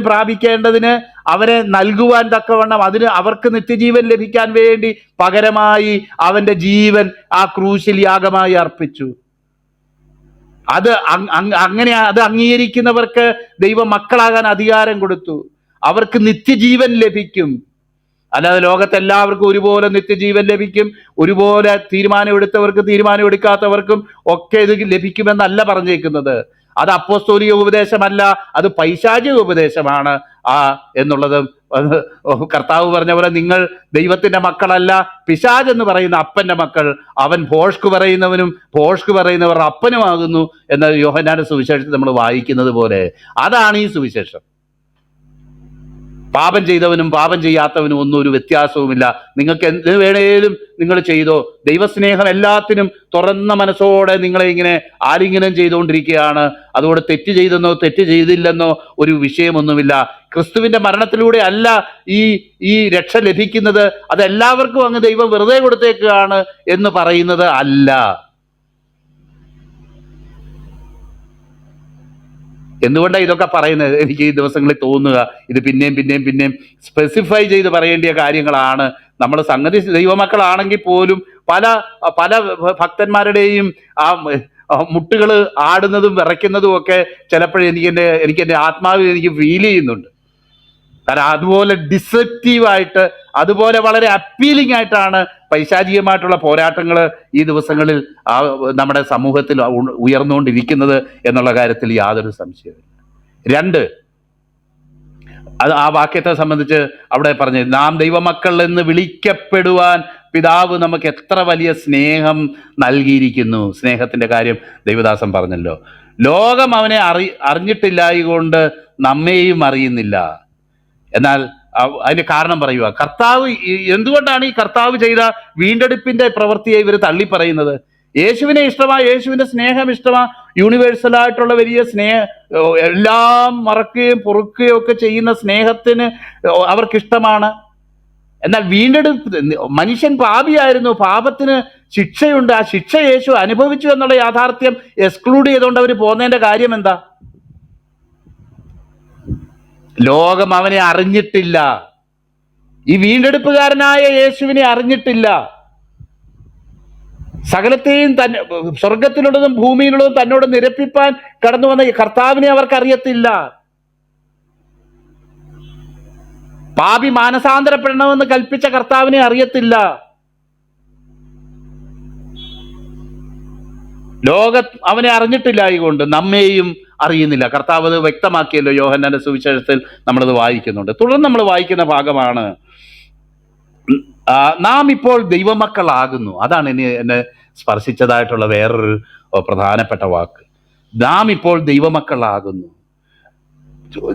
പ്രാപിക്കേണ്ടതിന് അവരെ നൽകുവാൻ തക്കവണ്ണം, അവർക്ക് നിത്യജീവൻ ലഭിക്കാൻ വേണ്ടി പകരമായി അവന്റെ ജീവൻ ആ ക്രൂശിൽ യാഗമായി അർപ്പിച്ചു. അത് അംഗീകരിക്കുന്നവർക്ക് ദൈവം മക്കളാകാൻ അധികാരം കൊടുത്തു. അവർക്ക് നിത്യജീവൻ ലഭിക്കും. അല്ലാതെ ലോകത്തെല്ലാവർക്കും ഒരുപോലെ നിത്യജീവൻ ലഭിക്കും, ഒരുപോലെ തീരുമാനമെടുത്തവർക്ക് തീരുമാനമെടുക്കാത്തവർക്കും ഒക്കെ ഇത് ലഭിക്കുമെന്നല്ല പറഞ്ഞേക്കുന്നത്. അത് അപ്പോസ്തോലിക ഉപദേശമല്ല, അത് പൈശാചിക ഉപദേശമാണ് എന്നുള്ളത് കർത്താവ് പറഞ്ഞ പോലെ നിങ്ങൾ ദൈവത്തിന്റെ മക്കളല്ല, പിശാച് എന്ന് പറയുന്ന അപ്പന്റെ മക്കൾ. അവൻ ഭോഷ്ക് പറയുന്നവനും ഭോഷ്ക് പറയുന്നവരുടെ അപ്പനുമാകുന്നു എന്ന് യോഹന്നാന്റെ സുവിശേഷത്തിൽ നമ്മൾ വായിക്കുന്നത് പോലെ. അതാണ് ഈ സുവിശേഷം. പാപം ചെയ്തവനും പാപം ചെയ്യാത്തവനും ഒന്നും ഒരു വ്യത്യാസവുമില്ല. നിങ്ങൾക്ക് എന്ത് വേണേലും നിങ്ങൾ ചെയ്തോ. ദൈവസ്നേഹം എല്ലാത്തിനും തുറന്ന മനസ്സോടെ നിങ്ങളെ ഇങ്ങനെ ആലിംഗനം ചെയ്തുകൊണ്ടിരിക്കുകയാണ്. അതുകൊണ്ട് തെറ്റ് ചെയ്തെന്നോ തെറ്റ് ചെയ്തില്ലെന്നോ ഒരു വിഷയമൊന്നുമില്ല. ക്രിസ്തുവിന്റെ മരണത്തിലൂടെ അല്ല ഈ രക്ഷ ലഭിക്കുന്നത്. അതെല്ലാവർക്കും അങ്ങ് ദൈവം വെറുതെ കൊടുത്തേക്കുകയാണ് എന്ന് പറയുന്നത് അല്ല. എന്തുകൊണ്ടാണ് ഇതൊക്കെ പറയുന്നത്? എനിക്ക് ഈ ദിവസങ്ങളിൽ തോന്നുക ഇത് പിന്നെയും സ്പെസിഫൈ ചെയ്ത് പറയേണ്ടിയ കാര്യങ്ങളാണ്. നമ്മൾ സംഗതി ദൈവമക്കളാണെങ്കിൽ പോലും പല ഭക്തന്മാരുടെയും മുട്ടുകൾ ആടുന്നതും വിറയ്ക്കുന്നതും ഒക്കെ ചിലപ്പോഴും എനിക്ക് എൻ്റെ ആത്മാവിൽ എനിക്ക് ഫീൽ ചെയ്യുന്നുണ്ട്. കാരണം അതുപോലെ ഡിസെപ്റ്റീവായിട്ട്, അതുപോലെ വളരെ അപ്പീലിംഗ് ആയിട്ടാണ് പൈശാചികമായിട്ടുള്ള പോരാട്ടങ്ങൾ ഈ ദിവസങ്ങളിൽ നമ്മുടെ സമൂഹത്തിൽ ഉയർന്നുകൊണ്ടിരിക്കുന്നത് എന്നുള്ള കാര്യത്തിൽ യാതൊരു സംശയമില്ല. 2, ആ വാക്യത്തെ സംബന്ധിച്ച് അവിടെ പറഞ്ഞ് നാം ദൈവമക്കൾ എന്ന് വിളിക്കപ്പെടുവാൻ പിതാവ് നമുക്ക് എത്ര വലിയ സ്നേഹം നൽകിയിരിക്കുന്നു. സ്നേഹത്തിന്റെ കാര്യം ദൈവദാസൻ പറഞ്ഞല്ലോ. ലോകം അവനെ അറിഞ്ഞിട്ടില്ലായതുകൊണ്ട് നമ്മെയും അറിയുന്നില്ല. എന്നാൽ അതിന്റെ കാരണം പറയുക, കർത്താവ് എന്തുകൊണ്ടാണ് ഈ കർത്താവ് ചെയ്ത വീണ്ടെടുപ്പിന്റെ പ്രവൃത്തിയെ ഇവർ തള്ളിപ്പറയുന്നത്? യേശുവിനെ ഇഷ്ടമാ, യേശുവിന്റെ സ്നേഹം ഇഷ്ടമാ, യൂണിവേഴ്സലായിട്ടുള്ള വലിയ എല്ലാം മറക്കുകയും പൊറുക്കുകയും ഒക്കെ ചെയ്യുന്ന സ്നേഹത്തിന് അവർക്കിഷ്ടമാണ്. എന്നാൽ മനുഷ്യൻ പാപിയായിരുന്നു, പാപത്തിന് ശിക്ഷയുണ്ട്, ആ ശിക്ഷ യേശു അനുഭവിച്ചു എന്നുള്ള യാഥാർത്ഥ്യം എക്സ്ക്ലൂഡ് ചെയ്തുകൊണ്ട് അവർ പോകുന്നതിന്റെ കാര്യം എന്താ? ലോകം അവനെ അറിഞ്ഞിട്ടില്ല, ഈ വീണ്ടെടുപ്പുകാരനായ യേശുവിനെ അറിഞ്ഞിട്ടില്ല. സകലത്തെയും സ്വർഗത്തിലുള്ളതും ഭൂമിയിലുള്ളതും തന്നോട് നിരപ്പിപ്പാൻ കടന്നു വന്ന ഈ കർത്താവിനെ അവർക്കറിയത്തില്ല. പാപി മാനസാന്തരപ്പെടണമെന്ന് കൽപ്പിച്ച കർത്താവിനെ അറിയത്തില്ല. അവനെ അറിഞ്ഞിട്ടില്ലായതുകൊണ്ട് നമ്മെയും അറിയുന്നില്ല. കർത്താവ് അത് വ്യക്തമാക്കിയല്ലോ. യോഹന്നാന്റെ സുവിശേഷത്തിൽ നമ്മളത് വായിക്കുന്നുണ്ട്. തുടർന്ന് നമ്മൾ വായിക്കുന്ന ഭാഗമാണ് നാം ഇപ്പോൾ ദൈവമക്കളാകുന്നു. അതാണ് എന്നെ സ്പർശിച്ചതായിട്ടുള്ള വേറൊരു പ്രധാനപ്പെട്ട വാക്ക്. നാം ഇപ്പോൾ ദൈവമക്കളാകുന്നു.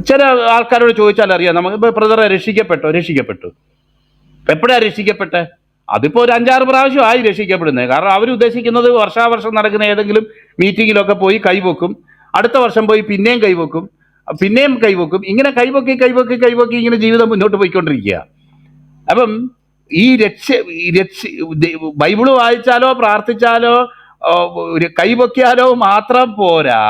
ചില ആൾക്കാരോട് ചോദിച്ചാൽ അറിയാം, നമുക്ക് ബ്രദറെ രക്ഷിക്കപ്പെട്ടു. എപ്പോഴാണ് രക്ഷിക്കപ്പെട്ടെ? അതിപ്പോൾ ഒരു 5-6 പ്രാവശ്യമായി രക്ഷിക്കപ്പെടുന്നത്. കാരണം അവരുദ്ദേശിക്കുന്നത് വർഷാവർഷം നടക്കുന്ന ഏതെങ്കിലും മീറ്റിങ്ങിലൊക്കെ പോയി കൈവെക്കും, അടുത്ത വർഷം പോയി പിന്നെയും കൈവെക്കും, ഇങ്ങനെ കൈവെക്കി ഇങ്ങനെ ജീവിതം മുന്നോട്ട് പോയിക്കൊണ്ടിരിക്കുക. അപ്പം ഈ ബൈബിള് വായിച്ചാലോ പ്രാർത്ഥിച്ചാലോ കൈവെക്കിയാലോ മാത്രം പോരാ,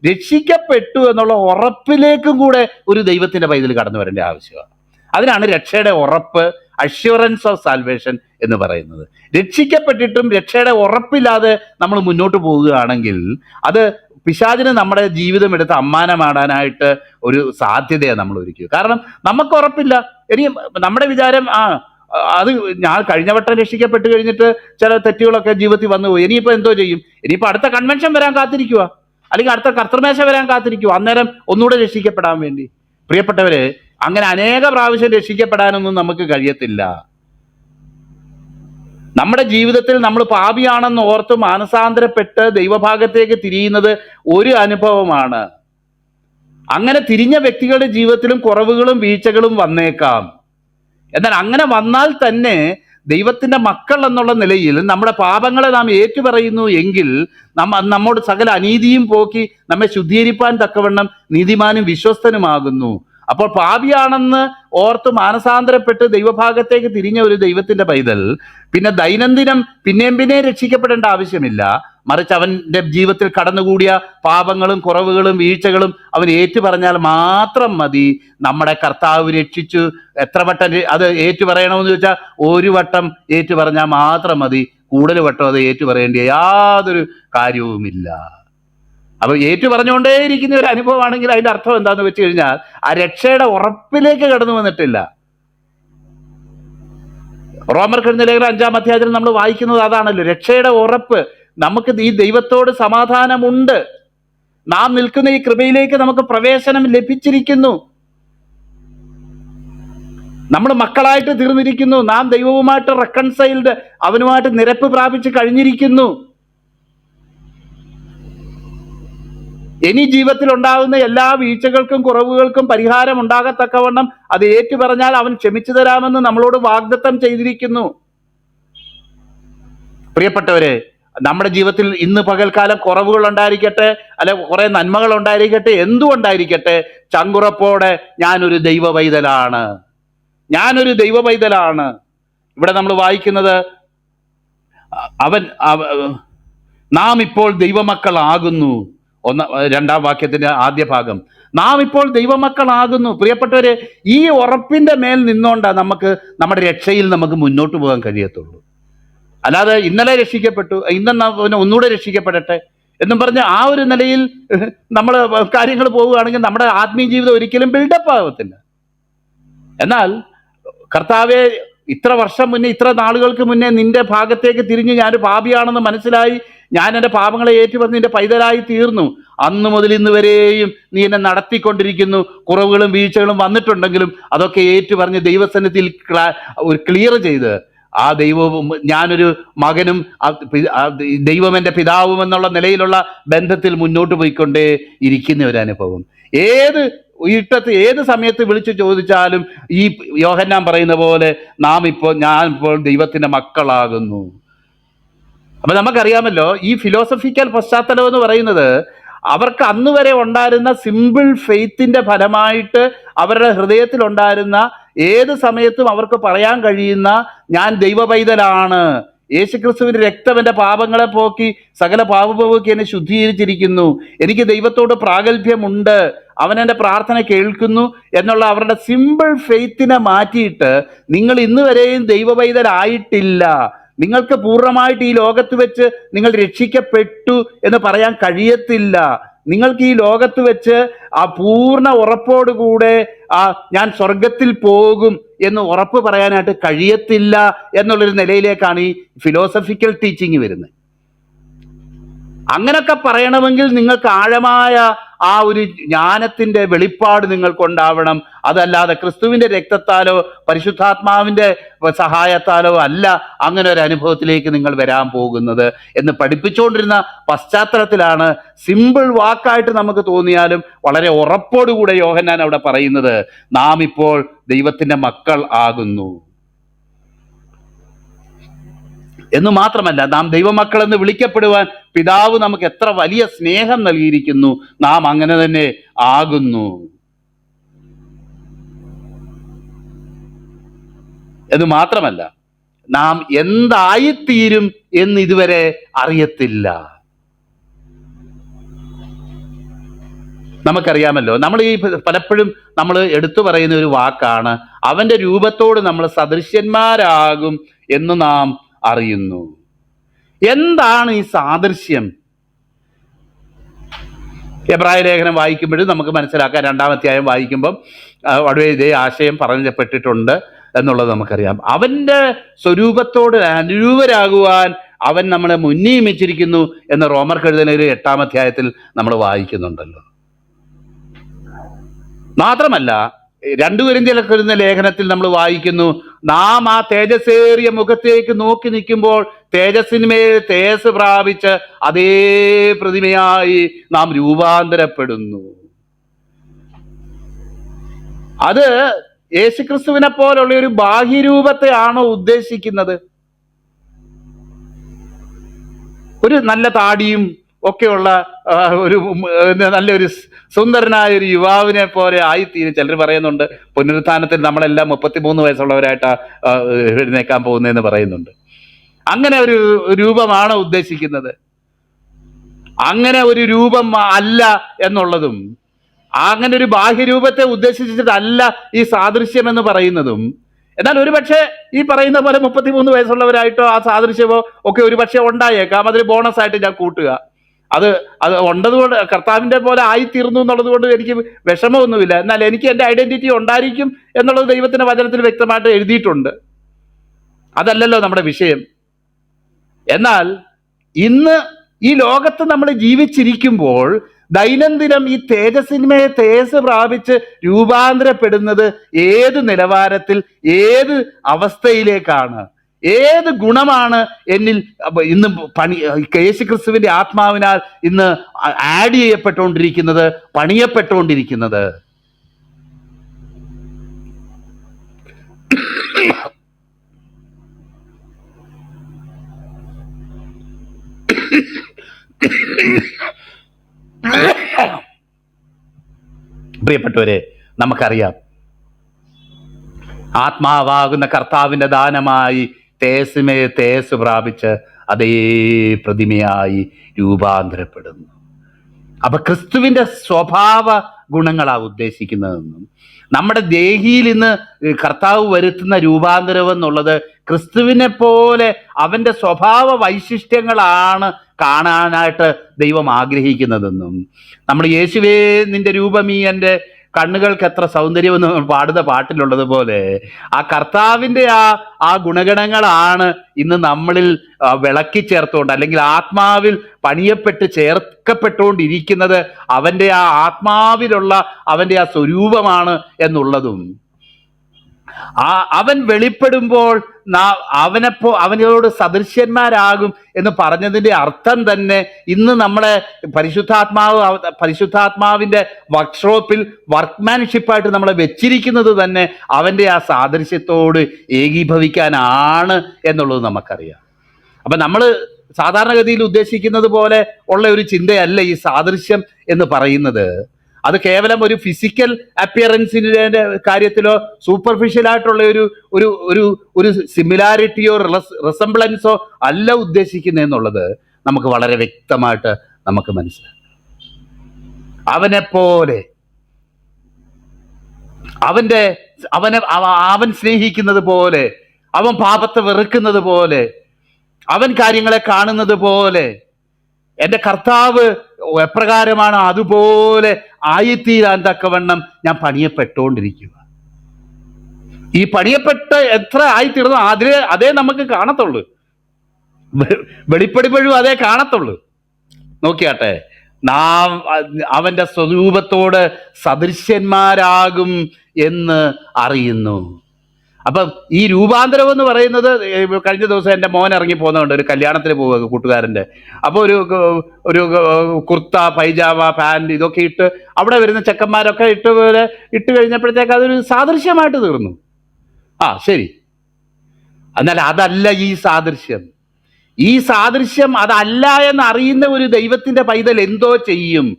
രക്ഷിക്കപ്പെട്ടു എന്നുള്ള ഉറപ്പിലേക്കും കൂടെ ഒരു ദൈവത്തിന്റെ പൈതൽ കടന്നു വരേണ്ട ആവശ്യമാണ്. അതിനാണ് രക്ഷയുടെ ഉറപ്പ്, അഷ്യൂറൻസ് ഓഫ് സാൽവേഷൻ എന്ന് പറയുന്നത്. രക്ഷിക്കപ്പെട്ടിട്ടും രക്ഷയുടെ ഉറപ്പില്ലാതെ നമ്മൾ മുന്നോട്ട് പോവുകയാണെങ്കിൽ അത് പിശാചിന് നമ്മുടെ ജീവിതം എടുത്ത് അമ്മാനമാടാനായിട്ട് ഒരു സാധ്യതയാണ് നമ്മൾ ഒരുക്കുക. കാരണം നമുക്ക് ഉറപ്പില്ല. ഇനി നമ്മുടെ വിചാരം അത് ഞാൻ കഴിഞ്ഞ വട്ടം രക്ഷിക്കപ്പെട്ട് കഴിഞ്ഞിട്ട് ചില തെറ്റുകളൊക്കെ ജീവിതത്തിൽ വന്നു പോയി, ഇനിയിപ്പോൾ എന്തോ ചെയ്യും, ഇനിയിപ്പോൾ അടുത്ത കൺവെൻഷൻ വരാൻ കാത്തിരിക്കുക, അല്ലെങ്കിൽ അടുത്ത കർത്തൃമേശ വരാൻ കാത്തിരിക്കുക, അന്നേരം ഒന്നുകൂടെ രക്ഷിക്കപ്പെടാൻ വേണ്ടി. പ്രിയപ്പെട്ടവരെ, അങ്ങനെ അനേക പ്രാവശ്യം രക്ഷിക്കപ്പെടാനൊന്നും നമുക്ക് കഴിയത്തില്ല. നമ്മുടെ ജീവിതത്തിൽ നമ്മൾ പാപിയാണെന്ന് ഓർത്ത് മാനസാന്തരപ്പെട്ട് ദൈവഭാഗത്തേക്ക് തിരിയുന്നത് ഒരു അനുഭവമാണ്. അങ്ങനെ തിരിഞ്ഞ വ്യക്തികളുടെ ജീവിതത്തിലും കുറവുകളും വീഴ്ചകളും വന്നേക്കാം. എന്നാൽ അങ്ങനെ വന്നാൽ തന്നെ ദൈവത്തിന്റെ മക്കൾ എന്നുള്ള നിലയിൽ നമ്മുടെ പാപങ്ങളെ നാം ഏറ്റുപറയുന്നു എങ്കിൽ നമ്മോട് സകല അനീതിയും പോക്കി നമ്മെ ശുദ്ധീകരിപ്പാൻ തക്കവണ്ണം നീതിമാനും വിശ്വസ്തനുമാകുന്നു. അപ്പോൾ പാപിയാണെന്ന് ഓർത്ത് മാനസാന്തരപ്പെട്ട് ദൈവഭാഗത്തേക്ക് തിരിഞ്ഞ ഒരു ദൈവത്തിന്റെ പൈതൽ പിന്നെ ദൈനംദിനം പിന്നെയും രക്ഷിക്കപ്പെടേണ്ട ആവശ്യമില്ല. മറിച്ച് അവന്റെ ജീവിതത്തിൽ കടന്നുകൂടിയ പാപങ്ങളും കുറവുകളും വീഴ്ചകളും അവൻ ഏറ്റുപറഞ്ഞാൽ മാത്രം മതി. നമ്മുടെ കർത്താവ് രക്ഷിച്ചു. എത്ര വട്ടം അത് ഏറ്റുപറയണമെന്ന് ചോദിച്ചാൽ ഒരു വട്ടം ഏറ്റുപറഞ്ഞാൽ മാത്രം മതി. കൂടുതൽ വട്ടം അത് ഏറ്റുപറയേണ്ട യാതൊരു കാര്യവുമില്ല. അപ്പൊ ഏറ്റു പറഞ്ഞുകൊണ്ടേയിരിക്കുന്ന ഒരു അനുഭവമാണെങ്കിൽ അതിന്റെ അർത്ഥം എന്താന്ന് വെച്ച് കഴിഞ്ഞാൽ ആ രക്ഷയുടെ ഉറപ്പിലേക്ക് കടന്നു വന്നിട്ടില്ല. റോമർക്കെഴുതിയ ലേഖനം 5-ാം അധ്യായത്തിൽ നമ്മൾ വായിക്കുന്നത് അതാണല്ലോ, രക്ഷയുടെ ഉറപ്പ്. നമുക്ക് ഈ ദൈവത്തോട് സമാധാനമുണ്ട്, നാം നിൽക്കുന്ന ഈ കൃപയിലേക്ക് നമുക്ക് പ്രവേശനം ലഭിച്ചിരിക്കുന്നു, നമ്മൾ മക്കളായിട്ട് തീർന്നിരിക്കുന്നു, നാം ദൈവവുമായിട്ട് റെക്കൺസൈൽഡ്, അവനുമായിട്ട് നിരപ്പ് പ്രാപിച്ച് കഴിഞ്ഞിരിക്കുന്നു. ഇനി ജീവിതത്തിൽ ഉണ്ടാകുന്ന എല്ലാ വീഴ്ചകൾക്കും കുറവുകൾക്കും പരിഹാരം ഉണ്ടാകത്തക്കവണ്ണം അത് ഏറ്റുപറഞ്ഞാൽ അവൻ ക്ഷമിച്ചു തരാമെന്ന് നമ്മളോട് വാഗ്ദത്തം ചെയ്തിരിക്കുന്നു. പ്രിയപ്പെട്ടവരെ, നമ്മുടെ ജീവിതത്തിൽ ഇന്ന് പകൽക്കാലം കുറവുകൾ ഉണ്ടായിരിക്കട്ടെ, അല്ലെ കുറെ നന്മകൾ ഉണ്ടായിരിക്കട്ടെ, എന്തുകൊണ്ടായിരിക്കട്ടെ, ചങ്കുറപ്പോടെ ഞാനൊരു ദൈവ പൈതലാണ്, ഞാനൊരു ദൈവ പൈതലാണ്. ഇവിടെ നമ്മൾ വായിക്കുന്നത് നാം ഇപ്പോൾ ദൈവമക്കളാകുന്നു. 2-ാം വാക്യത്തിന്റെ ആദ്യ ഭാഗം, നാം ഇപ്പോൾ ദൈവമക്കളാകുന്നു. പ്രിയപ്പെട്ടവരെ, ഈ ഉറപ്പിന്റെ മേൽ നിന്നോണ്ടാ നമുക്ക് നമ്മുടെ രക്ഷയിൽ നമുക്ക് മുന്നോട്ട് പോകാൻ കഴിയത്തുള്ളൂ. അല്ലാതെ ഇന്നലെ രക്ഷിക്കപ്പെട്ടു, ഇന്ന് ഒന്നുകൂടെ രക്ഷിക്കപ്പെടട്ടെ എന്നും പറഞ്ഞ് ആ ഒരു നിലയിൽ നമ്മൾ കാര്യങ്ങൾ പോവുകയാണെങ്കിൽ നമ്മുടെ ആത്മീയ ജീവിതം ഒരിക്കലും ബിൽഡപ്പ് ആകത്തില്ല. എന്നാൽ കർത്താവെ, ഇത്ര വർഷം മുന്നേ, ഇത്ര നാളുകൾക്ക് മുന്നേ നിന്റെ ഭാഗത്തേക്ക് തിരിഞ്ഞ് ഞാനൊരു പാപിയാണെന്ന് മനസ്സിലായി, ഞാൻ എൻ്റെ പാപങ്ങളെ ഏറ്റുപറഞ്ഞ് നിന്റെ പൈതലായി തീർന്നു. അന്ന് മുതൽ ഇന്ന് വരെയും നീ എന്നെ നടത്തിക്കൊണ്ടിരിക്കുന്നു. കുറവുകളും വീഴ്ചകളും വന്നിട്ടുണ്ടെങ്കിലും അതൊക്കെ ഏറ്റുപറഞ്ഞ് ദൈവസന്നിധിയിൽ ക്ലിയർ ചെയ്ത് ആ ദൈവവും ഞാനൊരു മകനും ദൈവം എൻ്റെ പിതാവും എന്നുള്ള നിലയിലുള്ള ബന്ധത്തിൽ മുന്നോട്ട് പോയിക്കൊണ്ടേ ഇരിക്കുന്ന ഒരു അനുഭവം. ഏത് ഇരുട്ടത്ത് ഏത് സമയത്ത് വിളിച്ചു ചോദിച്ചാലും ഈ യോഹന്നാൻ പറയുന്ന പോലെ ഞാൻ ഇപ്പോൾ ദൈവത്തിന്റെ മക്കളാകുന്നു. അപ്പൊ നമുക്കറിയാമല്ലോ, ഈ ഫിലോസഫിക്കൽ പശ്ചാത്തലം എന്ന് പറയുന്നത് അവർക്ക് അന്ന് വരെ ഉണ്ടായിരുന്ന സിമ്പിൾ ഫെയ്ത്തിന്റെ ഫലമായിട്ട് അവരുടെ ഹൃദയത്തിൽ ഉണ്ടായിരുന്ന, ഏത് സമയത്തും അവർക്ക് പറയാൻ കഴിയുന്ന ഞാൻ ദൈവ പൈതലാണ്, യേശുക്രിസ്തുവിന്റെ രക്തം എൻ്റെ പാപങ്ങളെ പോക്കി സകല പാപപോക്കി എന്നെ ശുദ്ധീകരിച്ചിരിക്കുന്നു, എനിക്ക് ദൈവത്തോട് പ്രാഗൽഭ്യമുണ്ട്, അവൻ എൻ്റെ പ്രാർത്ഥന കേൾക്കുന്നു എന്നുള്ള അവരുടെ സിമ്പിൾ ഫെയ്ത്തിനെ മാറ്റിയിട്ട് നിങ്ങൾ ഇന്ന് വരെയും ദൈവ പൈതലായിട്ടില്ല, നിങ്ങൾക്ക് പൂർണ്ണമായിട്ട് ഈ ലോകത്ത് വെച്ച് നിങ്ങൾ രക്ഷിക്കപ്പെട്ടു എന്ന് പറയാൻ കഴിയത്തില്ല, നിങ്ങൾക്ക് ഈ ലോകത്ത് വെച്ച് ആ പൂർണ്ണ ഉറപ്പോടുകൂടെ ഞാൻ സ്വർഗത്തിൽ പോകും എന്ന് ഉറപ്പ് പറയാനായിട്ട് കഴിയത്തില്ല എന്നുള്ളൊരു നിലയിലേക്കാണ് ഈ ഫിലോസഫിക്കൽ ടീച്ചിങ് വരുന്നത്. അങ്ങനൊക്കെ പറയണമെങ്കിൽ നിങ്ങൾക്ക് ആഴമായ ആ ഒരു ജ്ഞാനത്തിന്റെ വെളിപ്പാട് നിങ്ങൾക്കുണ്ടാവണം. അതല്ലാതെ ക്രിസ്തുവിന്റെ രക്തത്താലോ പരിശുദ്ധാത്മാവിന്റെ സഹായത്താലോ അല്ല അങ്ങനെ ഒരു അനുഭവത്തിലേക്ക് നിങ്ങൾ വരാൻ പോകുന്നത് എന്ന് പഠിപ്പിച്ചുകൊണ്ടിരുന്ന പശ്ചാത്തലത്തിലാണ് സിമ്പിൾ വാക്കായിട്ട് നമുക്ക് തോന്നിയാലും വളരെ ഉറപ്പോടുകൂടെ യോഹന്നാൻ അവിടെ പറയുന്നത് നാം ഇപ്പോൾ ദൈവത്തിന്റെ മക്കൾ ആകുന്നു എന്ന് മാത്രമല്ല, നാം ദൈവമക്കൾ എന്ന് വിളിക്കപ്പെടുവാൻ പിതാവ് നമുക്ക് എത്ര വലിയ സ്നേഹം നൽകിയിരിക്കുന്നു, നാം അങ്ങനെ തന്നെ ആകുന്നു എന്ന് മാത്രമല്ല, നാം എന്തായിത്തീരും എന്ന് ഇതുവരെ അറിയത്തില്ല. നമുക്കറിയാമല്ലോ, നമ്മൾ ഈ പലപ്പോഴും നമ്മൾ എടുത്തു പറയുന്ന ഒരു വാക്കാണ് അവന്റെ രൂപത്തോട് നമ്മൾ സദൃശ്യന്മാരാകും എന്ന് നാം അറിയുന്നു. എന്താണ് ഈ സാദൃശ്യം? എബ്രായ ലേഖനം വായിക്കുമ്പോഴും നമുക്ക് മനസ്സിലാക്കാം, 2-ാം അധ്യായം വായിക്കുമ്പം വളരെ ഇതേ ആശയം പറഞ്ഞപ്പെട്ടിട്ടുണ്ട് എന്നുള്ളത് നമുക്കറിയാം. അവൻ്റെ സ്വരൂപത്തോട് അനുരൂപരാകുവാൻ അവൻ നമ്മളെ മുന്നിയമിച്ചിരിക്കുന്നു എന്ന് റോമർക്ക് എഴുതുന്ന 8-ാം അധ്യായത്തിൽ നമ്മൾ വായിക്കുന്നുണ്ടല്ലോ. മാത്രമല്ല 2 കൊരിന്ത്യർക്ക് എഴുതുന്ന ലേഖനത്തിൽ നമ്മൾ വായിക്കുന്നു, നാം ആ തേജസ്സേറിയ മുഖത്തേക്ക് നോക്കി നിൽക്കുമ്പോൾ തേജസ്സിന്മേൽ തേജസ് പ്രാപിച്ച് അതേ പ്രതിമയായി നാം രൂപാന്തരപ്പെടുന്നു. അത് യേശുക്രിസ്തുവിനെ പോലുള്ള ഒരു ബാഹ്യരൂപത്തെ ആണോ ഉദ്ദേശിക്കുന്നത്? ഒരു നല്ല താടിയും ഒക്കെയുള്ള ഒരു നല്ലൊരു സുന്ദരനായ ഒരു യുവാവിനെ പോലെ ആയിത്തീരും. ചിലർ പറയുന്നുണ്ട് പുനരുത്ഥാനത്തിൽ നമ്മളെല്ലാം 33 വയസ്സുള്ളവരായിട്ടാ എഴുന്നേക്കാൻ പോകുന്നതെന്ന് പറയുന്നുണ്ട്. അങ്ങനെ ഒരു രൂപമാണോ ഉദ്ദേശിക്കുന്നത്? അങ്ങനെ ഒരു രൂപം അല്ല എന്നുള്ളതും, അങ്ങനെ ഒരു ബാഹ്യരൂപത്തെ ഉദ്ദേശിച്ചിട്ടല്ല ഈ സാദൃശ്യം എന്ന് പറയുന്നതും. എന്നാൽ ഒരുപക്ഷെ ഈ പറയുന്ന പോലെ 33 വയസ്സുള്ളവരായിട്ടോ ആ സാദൃശ്യമോ ഒക്കെ ഒരുപക്ഷെ ഉണ്ടായേക്കാം. അതൊരു ബോണസ് ആയിട്ട് ഞാൻ കൂട്ടുക. അത് ഉണ്ടതുകൊണ്ട് കർത്താവിൻ്റെ പോലെ ആയിത്തീർന്നു എന്നുള്ളത് കൊണ്ട് എനിക്ക് വിഷമമൊന്നുമില്ല. എന്നാൽ എനിക്ക് എൻ്റെ ഐഡന്റിറ്റി ഉണ്ടായിരിക്കും എന്നുള്ളത് ദൈവത്തിൻ്റെ വചനത്തിൽ വ്യക്തമായിട്ട് എഴുതിയിട്ടുണ്ട്. അതല്ലല്ലോ നമ്മുടെ വിഷയം. എന്നാൽ ഇന്ന് ഈ ലോകത്ത് നമ്മൾ ജീവിച്ചിരിക്കുമ്പോൾ ദൈനംദിനം ഈ തേജസ്സിന്മേൽ തേജസ് പ്രാപിച്ച് രൂപാന്തരപ്പെടുന്നത് ഏത് നിലവാരത്തിൽ, ഏത് അവസ്ഥയിലേക്കാണ്, ഏത് ഗുണമാണ് എന്നിൽ ഇന്ന് യേശുക്രിസ്തുവിന്റെ ആത്മാവിനാൽ ഇന്ന് ആഡ് ചെയ്യപ്പെട്ടുകൊണ്ടിരിക്കുന്നത്, പണിയപ്പെട്ടുകൊണ്ടിരിക്കുന്നത്? പ്രിയപ്പെട്ടവരെ, നമുക്കറിയാം ആത്മാവാകുന്ന കർത്താവിൻ്റെ ദാനമായി തേജസ്സിമേ തേജസ് പ്രാപിച്ച് അതേ പ്രതിമയായി രൂപാന്തരപ്പെടുന്നു. അപ്പൊ ക്രിസ്തുവിൻ്റെ സ്വഭാവ ഗുണങ്ങളാണ് ഉദ്ദേശിക്കുന്നതെന്നും നമ്മുടെ ദേഹിയിൽ ഇന്ന് കർത്താവ് വരുത്തുന്ന രൂപാന്തരം എന്നുള്ളത് ക്രിസ്തുവിനെ പോലെ അവൻ്റെ സ്വഭാവ വൈശിഷ്ട്യങ്ങളാണ് കാണാനായിട്ട് ദൈവം ആഗ്രഹിക്കുന്നതെന്നും, നമ്മൾ യേശുവേ നിന്റെ രൂപം ഈ എൻ്റെ കണ്ണുകൾക്ക് എത്ര സൗന്ദര്യമെന്ന് പാടുന്ന പാട്ടിലുള്ളത് പോലെ ആ കർത്താവിൻ്റെ ആ ഗുണഗണങ്ങളാണ് ഇന്ന് നമ്മളിൽ വിളക്കി ചേർത്തുകൊണ്ട്, അല്ലെങ്കിൽ ആത്മാവിൽ പണിയപ്പെട്ട് ചേർക്കപ്പെട്ടുകൊണ്ടിരിക്കുന്നത്. അവൻ്റെ ആ ആത്മാവിലുള്ള അവൻ്റെ ആ സ്വരൂപമാണ് എന്നുള്ളതും, അവൻ വെളിപ്പെടുമ്പോൾ അവനോട് സദൃശ്യന്മാരാകും എന്ന് പറഞ്ഞതിൻ്റെ അർത്ഥം തന്നെ ഇന്ന് നമ്മളെ പരിശുദ്ധാത്മാവിൻ്റെ വർക്ക്ഷോപ്പിൽ വർക്ക്മാൻഷിപ്പായിട്ട് നമ്മളെ വെച്ചിരിക്കുന്നത് തന്നെ അവൻ്റെ ആ സാദൃശ്യത്തോട് ഏകീഭവിക്കാനാണ് എന്നുള്ളത് നമുക്കറിയാം. അപ്പം നമ്മൾ സാധാരണഗതിയിൽ ഉദ്ദേശിക്കുന്നത് പോലെ ഉള്ള ഒരു ചിന്തയല്ല ഈ സാദൃശ്യം എന്ന് പറയുന്നത്. അത് കേവലം ഒരു ഫിസിക്കൽ അപ്പിയറൻസിൻ്റെ കാര്യത്തിലോ സൂപ്പർഫിഷ്യലായിട്ടുള്ള ഒരു സിമിലാരിറ്റിയോ റിസംബ്ലൻസോ അല്ല ഉദ്ദേശിക്കുന്നതെന്നുള്ളത് നമുക്ക് വളരെ വ്യക്തമായിട്ട് നമുക്ക് മനസ്സിലാക്കാം. അവനെപ്പോലെ അവൻ സ്നേഹിക്കുന്നത് പോലെ, അവൻ പാപത്തെ വെറുക്കുന്നത് പോലെ, അവൻ കാര്യങ്ങളെ കാണുന്നത് പോലെ എൻ്റെ കർത്താവ് എപ്രകാരമാണ് അതുപോലെ ആയിത്തീരാൻ തക്കവണ്ണം ഞാൻ പണിയപ്പെട്ടുകൊണ്ടിരിക്കുക. ഈ പണിയപ്പെട്ട് എത്ര ആയിത്തീർന്നു അതേ നമുക്ക് കാണത്തുള്ളൂ, വെളിപ്പെടുമ്പോഴും അതേ കാണത്തുള്ളൂ. നോക്കിയാട്ടെ, നാം അവൻ്റെ സ്വരൂപത്തോട് സദൃശ്യന്മാരാകും എന്ന് അറിയുന്നു. അപ്പം ഈ രൂപാന്തരം എന്ന് പറയുന്നത്, കഴിഞ്ഞ ദിവസം എൻ്റെ മോൻ ഇറങ്ങി പോകുന്നതുകൊണ്ട് ഒരു കല്യാണത്തിന് പോവുക കൂട്ടുകാരൻ്റെ. അപ്പോൾ ഒരു കുർത്ത, പൈജാമ, പാൻറ് ഇതൊക്കെ ഇട്ട് അവിടെ വരുന്ന ചെക്കന്മാരൊക്കെ ഇട്ട് കഴിഞ്ഞപ്പോഴത്തേക്ക് അതൊരു സാദൃശ്യമായിട്ട് തീർന്നു. ശരി, എന്നാൽ അതല്ല ഈ സാദൃശ്യം. ഈ സാദൃശ്യം അതല്ല എന്ന് അറിയുന്ന ഒരു ദൈവത്തിൻ്റെ പൈതൽ എന്തോ ചെയ്യും?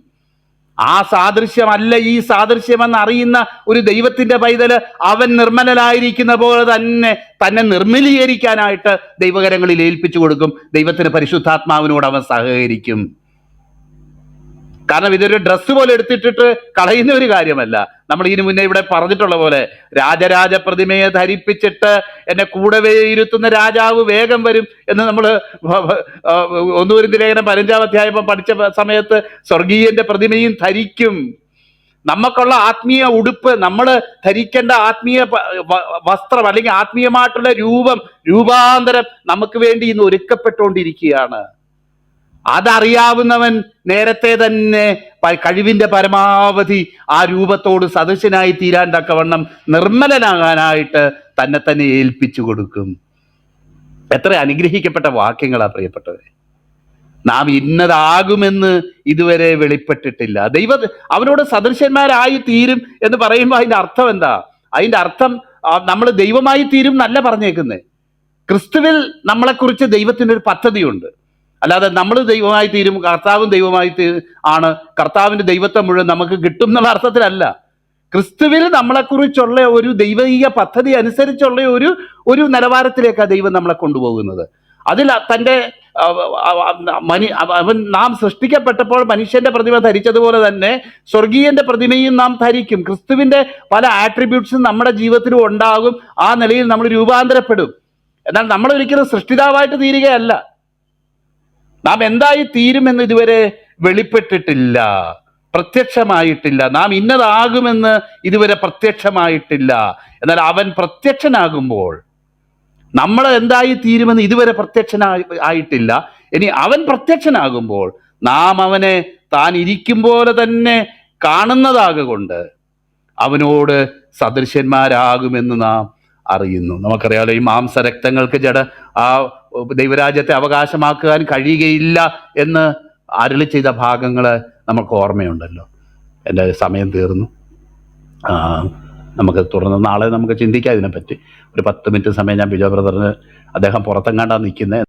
ആ സാദൃശ്യമല്ല ഈ സാദൃശ്യമെന്ന് അറിയുന്ന ഒരു ദൈവത്തിന്റെ പൈതല് അവൻ നിർമ്മലനായിരിക്കുന്ന പോലെ തന്നെ നിർമ്മലീകരിക്കാനായിട്ട് ദൈവകരങ്ങളിൽ ഏൽപ്പിച്ചു കൊടുക്കും. ദൈവത്തിന് പരിശുദ്ധാത്മാവിനോട് അവൻ സഹകരിക്കും. കാരണം ഇതൊരു ഡ്രസ്സ് പോലെ എടുത്തിട്ടിട്ട് കളയുന്ന ഒരു കാര്യമല്ല. നമ്മൾ ഇതിനു മുന്നേ ഇവിടെ പറഞ്ഞിട്ടുള്ള പോലെ രാജരാജ പ്രതിമയെ ധരിപ്പിച്ചിട്ട് എന്നെ കൂടവേ ഇരുത്തുന്ന രാജാവ് വേഗം വരും എന്ന് നമ്മൾ 1 കൊരിന്ത്യർ ലേഖനം 15-ാം അധ്യായം പഠിച്ച സമയത്ത് സ്വർഗീയന്റെ പ്രതിമയും ധരിക്കും. നമുക്കുള്ള ആത്മീയ ഉടുപ്പ്, നമ്മൾ ധരിക്കേണ്ട ആത്മീയ വസ്ത്രം അല്ലെങ്കിൽ ആത്മീയമായിട്ടുള്ള രൂപാന്തരം നമുക്ക് വേണ്ടി ഇന്ന് ഒരുക്കപ്പെട്ടുകൊണ്ടിരിക്കുകയാണ്. അതറിയാവുന്നവൻ നേരത്തെ തന്നെ കഴിവിന്റെ പരമാവധി ആ രൂപത്തോട് സദൃശനായി തീരാൻ തക്കവണ്ണം നിർമ്മലനാകാനായിട്ട് തന്നെ ഏൽപ്പിച്ചു കൊടുക്കും. എത്ര അനുഗ്രഹിക്കപ്പെട്ട വാക്യങ്ങളാ പ്രിയപ്പെട്ടവരെ. നാം ഇന്നതാകുമെന്ന് ഇതുവരെ വെളിപ്പെട്ടിട്ടില്ല. അവനോട് സദൃശന്മാരായി തീരും എന്ന് പറയുമ്പോൾ അതിന്റെ അർത്ഥം എന്താ? അതിന്റെ അർത്ഥം നമ്മൾ ദൈവമായി തീരും എന്നല്ല പറഞ്ഞേക്കുന്നത്. ക്രിസ്തുവിൽ നമ്മളെക്കുറിച്ച് ദൈവത്തിനൊരു പദ്ധതിയുണ്ട്. അല്ലാതെ നമ്മൾ ദൈവമായി തീരും, കർത്താവും ദൈവമായി ആണ്, കർത്താവിന്റെ ദൈവത്വം മുഴുവൻ നമുക്ക് കിട്ടും എന്നുള്ള അർത്ഥത്തിലല്ല. ക്രിസ്തുവിൽ നമ്മളെക്കുറിച്ചുള്ള ഒരു ദൈവിക പദ്ധതി അനുസരിച്ചുള്ള ഒരു നിലവാരത്തിലേക്കാണ് ദൈവം നമ്മളെ കൊണ്ടുപോകുന്നത്. അതിൽ തൻ്റെ നാം സൃഷ്ടിക്കപ്പെട്ടപ്പോൾ മനുഷ്യന്റെ പ്രതിമ ധരിച്ചതുപോലെ തന്നെ സ്വർഗീയന്റെ പ്രതിമയും നാം ധരിക്കും. ക്രിസ്തുവിന്റെ പല ആട്രിബ്യൂട്ട്സും നമ്മുടെ ജീവിതത്തിലും ഉണ്ടാകും. ആ നിലയിൽ നമ്മൾ രൂപാന്തരപ്പെടും. എന്നാൽ നമ്മൾ ഒരിക്കലും സൃഷ്ടിതാവായിട്ട് തീരുകയല്ല. നാം എന്തായി തീരുമെന്ന് ഇതുവരെ വെളിപ്പെട്ടിട്ടില്ല, പ്രത്യക്ഷമായിട്ടില്ല. നാം ഇന്നതാകുമെന്ന് ഇതുവരെ പ്രത്യക്ഷമായിട്ടില്ല. എന്നാൽ അവൻ പ്രത്യക്ഷനാകുമ്പോൾ നമ്മൾ എന്തായി തീരുമെന്ന് ഇതുവരെ ആയിട്ടില്ല. ഇനി അവൻ പ്രത്യക്ഷനാകുമ്പോൾ നാം അവനെ താൻ ഇരിക്കും പോലെ തന്നെ കാണുന്നതാകൊണ്ട് അവനോട് സദൃശന്മാരാകുമെന്ന് നാം അറിയുന്നു. നമുക്കറിയാലോ, ഈ മാംസരക്തങ്ങൾക്ക് ആ ദൈവരാജ്യത്തെ അവകാശമാക്കുവാൻ കഴിയുകയില്ല എന്ന് അരുളി ചെയ്ത ഭാഗങ്ങൾ നമുക്ക് ഓർമ്മയുണ്ടല്ലോ. എൻ്റെ സമയം തീർന്നു. നമുക്ക് തുടർന്ന് നാളെ നമുക്ക് ചിന്തിക്കാം ഇതിനെപ്പറ്റി. ഒരു 10 മിനിറ്റ് സമയം ഞാൻ ബിജോ ബ്രദറിന്, അദ്ദേഹം പുറത്തെങ്ങാണ്ടാണ് നിൽക്കുന്നത്.